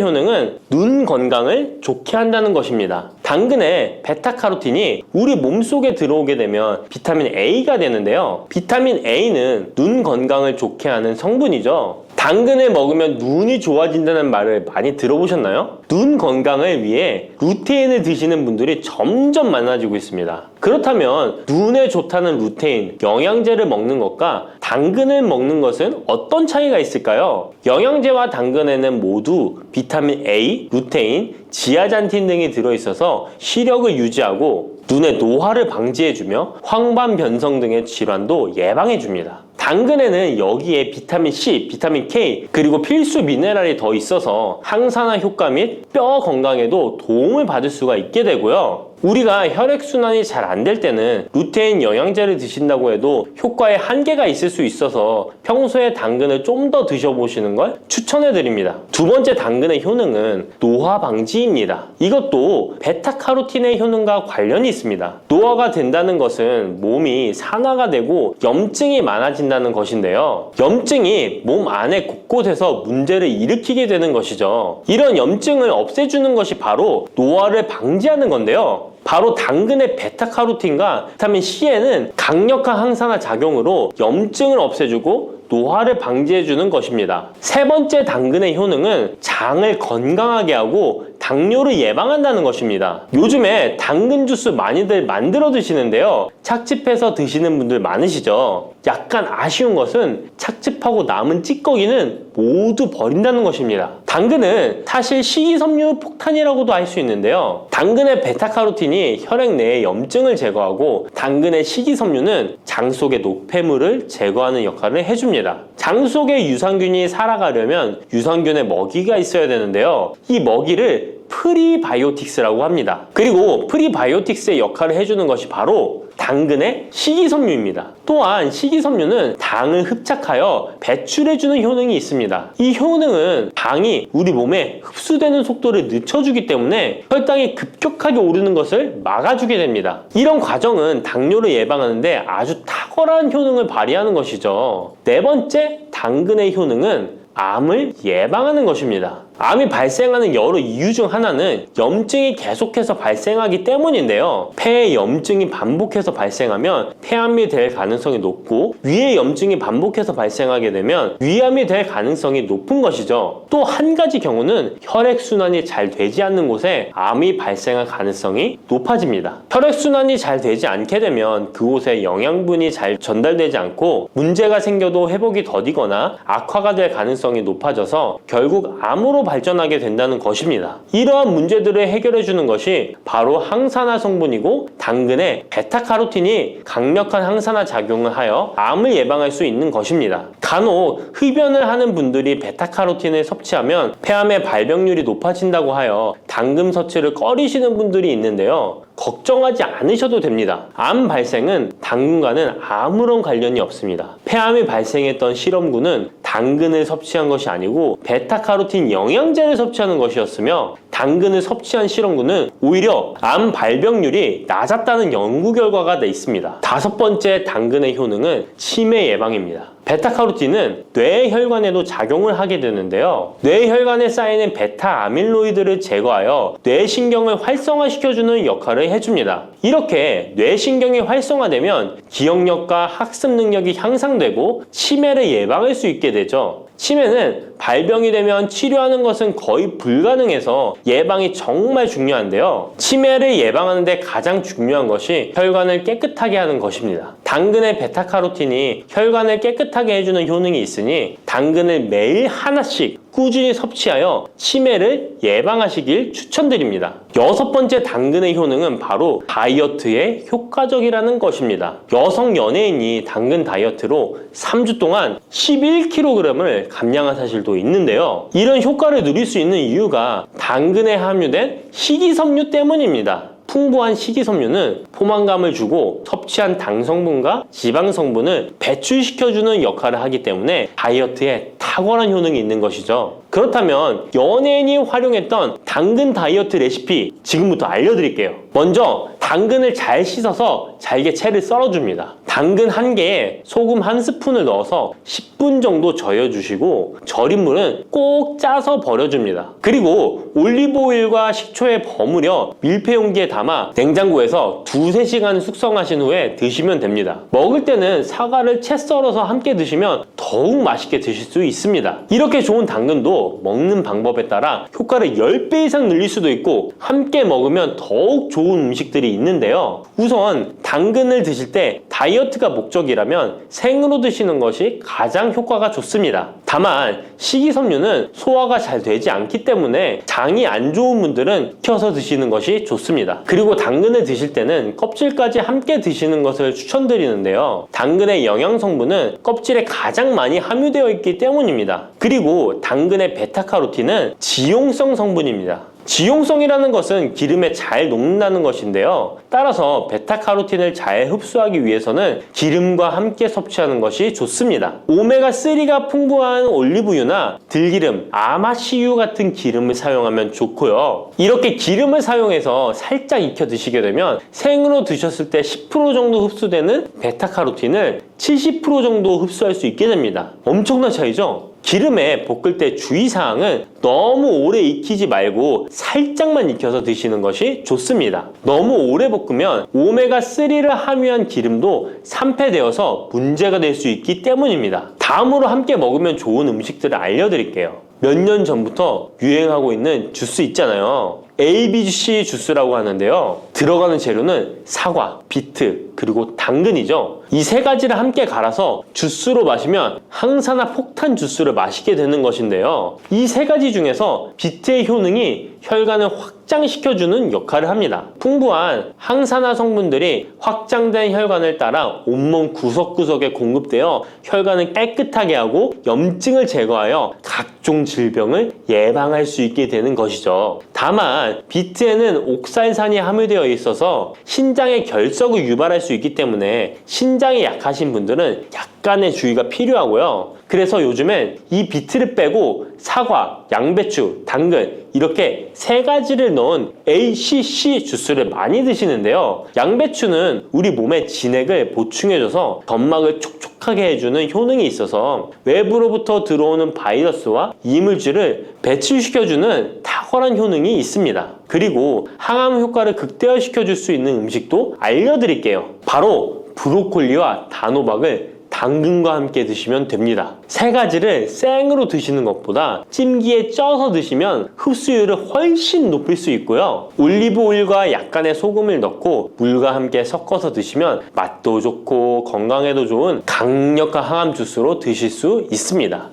효능은 눈 건강을 좋게 한다는 것입니다. 당근의 베타카로틴이 우리 몸속에 들어오게 되면 비타민 A가 되는데요. 비타민 A는 눈 건강을 좋게 하는 성분이죠. 당근을 먹으면 눈이 좋아진다는 말을 많이 들어보셨나요? 눈 건강을 위해 루테인을 드시는 분들이 점점 많아지고 있습니다. 그렇다면 눈에 좋다는 루테인, 영양제를 먹는 것과 당근을 먹는 것은 어떤 차이가 있을까요? 영양제와 당근에는 모두 비타민 A, 루테인, 지아잔틴 등이 들어있어서 시력을 유지하고 눈의 노화를 방지해주며 황반 변성 등의 질환도 예방해줍니다. 당근에는 여기에 비타민 C, 비타민 K, 그리고 필수 미네랄이 더 있어서 항산화 효과 및 뼈 건강에도 도움을 받을 수가 있게 되고요. 우리가 혈액순환이 잘 안 될 때는 루테인 영양제를 드신다고 해도 효과에 한계가 있을 수 있어서 평소에 당근을 좀 더 드셔보시는 걸 추천해드립니다. 두 번째 당근의 효능은 노화 방지입니다. 이것도 베타카로틴의 효능과 관련이 있습니다. 노화가 된다는 것은 몸이 산화가 되고 염증이 많아진다는 것인데요. 염증이 몸 안에 곳곳에서 문제를 일으키게 되는 것이죠. 이런 염증을 없애주는 것이 바로 노화를 방지하는 건데요. 바로 당근의 베타카로틴과 비타민 C에는 강력한 항산화 작용으로 염증을 없애주고 노화를 방지해주는 것입니다. 세 번째 당근의 효능은 장을 건강하게 하고 당뇨를 예방한다는 것입니다. 요즘에 당근 주스 많이들 만들어 드시는데요. 착즙해서 드시는 분들 많으시죠? 약간 아쉬운 것은 착즙하고 남은 찌꺼기는 모두 버린다는 것입니다. 당근은 사실 식이섬유 폭탄이라고도 할 수 있는데요. 당근의 베타카로틴이 혈액 내의 염증을 제거하고 당근의 식이섬유는 장 속의 노폐물을 제거하는 역할을 해줍니다. 장 속의 유산균이 살아가려면 유산균의 먹이가 있어야 되는데요. 이 먹이를 프리바이오틱스라고 합니다. 그리고 프리바이오틱스의 역할을 해주는 것이 바로 당근의 식이섬유입니다. 또한 식이섬유는 당을 흡착하여 배출해주는 효능이 있습니다. 이 효능은 당이 우리 몸에 흡수되는 속도를 늦춰주기 때문에 혈당이 급격하게 오르는 것을 막아주게 됩니다. 이런 과정은 당뇨를 예방하는데 아주 탁월한 효능을 발휘하는 것이죠. 네 번째 당근의 효능은 암을 예방하는 것입니다. 암이 발생하는 여러 이유 중 하나는 염증이 계속해서 발생하기 때문인데요. 폐에 염증이 반복해서 발생하면 폐암이 될 가능성이 높고 위에 염증이 반복해서 발생하게 되면 위암이 될 가능성이 높은 것이죠. 또 한 가지 경우는 혈액순환이 잘 되지 않는 곳에 암이 발생할 가능성이 높아집니다. 혈액순환이 잘 되지 않게 되면 그곳에 영양분이 잘 전달되지 않고 문제가 생겨도 회복이 더디거나 악화가 될 가능성이 높아져서 결국 암으로 발전하게 된다는 것입니다. 이러한 문제들을 해결해 주는 것이 바로 항산화 성분이고 당근의 베타카로틴이 강력한 항산화 작용을 하여 암을 예방할 수 있는 것입니다. 간혹 흡연을 하는 분들이 베타카로틴을 섭취하면 폐암의 발병률이 높아진다고 하여 당근 섭취를 꺼리시는 분들이 있는데요. 걱정하지 않으셔도 됩니다. 암 발생은 당근과는 아무런 관련이 없습니다. 폐암이 발생했던 실험군은 당근을 섭취한 것이 아니고 베타카로틴 영양제를 섭취하는 것이었으며 당근을 섭취한 실험군은 오히려 암 발병률이 낮았다는 연구 결과가 있습니다. 다섯 번째 당근의 효능은 치매 예방입니다. 베타카로틴은 뇌혈관에도 작용을 하게 되는데요. 뇌혈관에 쌓이는 베타 아밀로이드를 제거하여 뇌신경을 활성화시켜주는 역할을 해줍니다. 이렇게 뇌신경이 활성화되면 기억력과 학습 능력이 향상되고 치매를 예방할 수 있게 되죠. 치매는 발병이 되면 치료하는 것은 거의 불가능해서 예방이 정말 중요한데요. 치매를 예방하는 데 가장 중요한 것이 혈관을 깨끗하게 하는 것입니다. 당근의 베타카로틴이 혈관을 깨끗하게 해주는 효능이 있으니 당근을 매일 하나씩 꾸준히 섭취하여 치매를 예방하시길 추천드립니다. 여섯 번째 당근의 효능은 바로 다이어트에 효과적이라는 것입니다. 여성 연예인이 당근 다이어트로 3주 동안 11kg을 감량한 사실도 있는데요. 이런 효과를 누릴 수 있는 이유가 당근에 함유된 식이섬유 때문입니다. 풍부한 식이섬유는 포만감을 주고 섭취한 당 성분과 지방 성분을 배출시켜주는 역할을 하기 때문에 다이어트에 탁월한 효능이 있는 것이죠. 그렇다면 연예인이 활용했던 당근 다이어트 레시피 지금부터 알려드릴게요. 먼저 당근을 잘 씻어서 잘게 채를 썰어줍니다. 당근 1개에 소금 1스푼을 넣어서 10분 정도 저어주시고 절인 물은 꼭 짜서 버려줍니다. 그리고 올리브오일과 식초에 버무려 밀폐 용기에 담아 냉장고에서 2-3시간 숙성하신 후에 드시면 됩니다. 먹을 때는 사과를 채 썰어서 함께 드시면 더욱 맛있게 드실 수 있습니다. 이렇게 좋은 당근도 먹는 방법에 따라 효과를 10배 이상 늘릴 수도 있고 함께 먹으면 더욱 좋은 음식들이 있는데요. 우선 당근을 드실 때 다이어트가 목적이라면 생으로 드시는 것이 가장 효과가 좋습니다. 다만 식이섬유는 소화가 잘 되지 않기 때문에 장이 안 좋은 분들은 익혀서 드시는 것이 좋습니다. 그리고 당근을 드실 때는 껍질까지 함께 드시는 것을 추천드리는데요. 당근의 영양 성분은 껍질에 가장 많이 함유되어 있기 때문입니다. 그리고 당근의 베타카로틴은 지용성 성분입니다. 지용성이라는 것은 기름에 잘 녹는다는 것인데요. 따라서 베타카로틴을 잘 흡수하기 위해서는 기름과 함께 섭취하는 것이 좋습니다. 오메가3가 풍부한 올리브유나 들기름, 아마씨유 같은 기름을 사용하면 좋고요. 이렇게 기름을 사용해서 살짝 익혀 드시게 되면 생으로 드셨을 때 10% 정도 흡수되는 베타카로틴을 70% 정도 흡수할 수 있게 됩니다. 엄청난 차이죠? 기름에 볶을 때 주의사항은 너무 오래 익히지 말고 살짝만 익혀서 드시는 것이 좋습니다. 너무 오래 볶으면 오메가3를 함유한 기름도 산패되어서 문제가 될 수 있기 때문입니다. 다음으로 함께 먹으면 좋은 음식들을 알려드릴게요. 몇 년 전부터 유행하고 있는 주스 있잖아요. ABC 주스라고 하는데요. 들어가는 재료는 사과, 비트, 그리고 당근이죠. 이 3가지를 함께 갈아서 주스로 마시면 항산화 폭탄 주스를 마시게 되는 것인데요. 이 3가지 중에서 비트의 효능이 혈관을 확장시켜주는 역할을 합니다. 풍부한 항산화 성분들이 확장된 혈관을 따라 온몸 구석구석에 공급되어 혈관을 깨끗하게 하고 염증을 제거하여 각종 질병을 예방할 수 있게 되는 것이죠. 다만 비트에는 옥살산이 함유되어 있어서 신장의 결석을 유발할 수 있기 때문에 신장이 약하신 분들은 약간의 주의가 필요하고요. 그래서 요즘엔 이 비트를 빼고 사과, 양배추, 당근 이렇게 3가지를 넣은 ACC 주스를 많이 드시는데요. 양배추는 우리 몸의 진액을 보충해줘서 점막을 촉촉하게 해주는 효능이 있어서 외부로부터 들어오는 바이러스와 이물질을 배출시켜주는 탁월한 효능이 있습니다. 그리고 항암 효과를 극대화시켜줄 수 있는 음식도 알려드릴게요. 바로 브로콜리와 단호박을 당근과 함께 드시면 됩니다. 3가지를 생으로 드시는 것보다 찜기에 쪄서 드시면 흡수율을 훨씬 높일 수 있고요. 올리브 오일과 약간의 소금을 넣고 물과 함께 섞어서 드시면 맛도 좋고 건강에도 좋은 강력한 항암 주스로 드실 수 있습니다.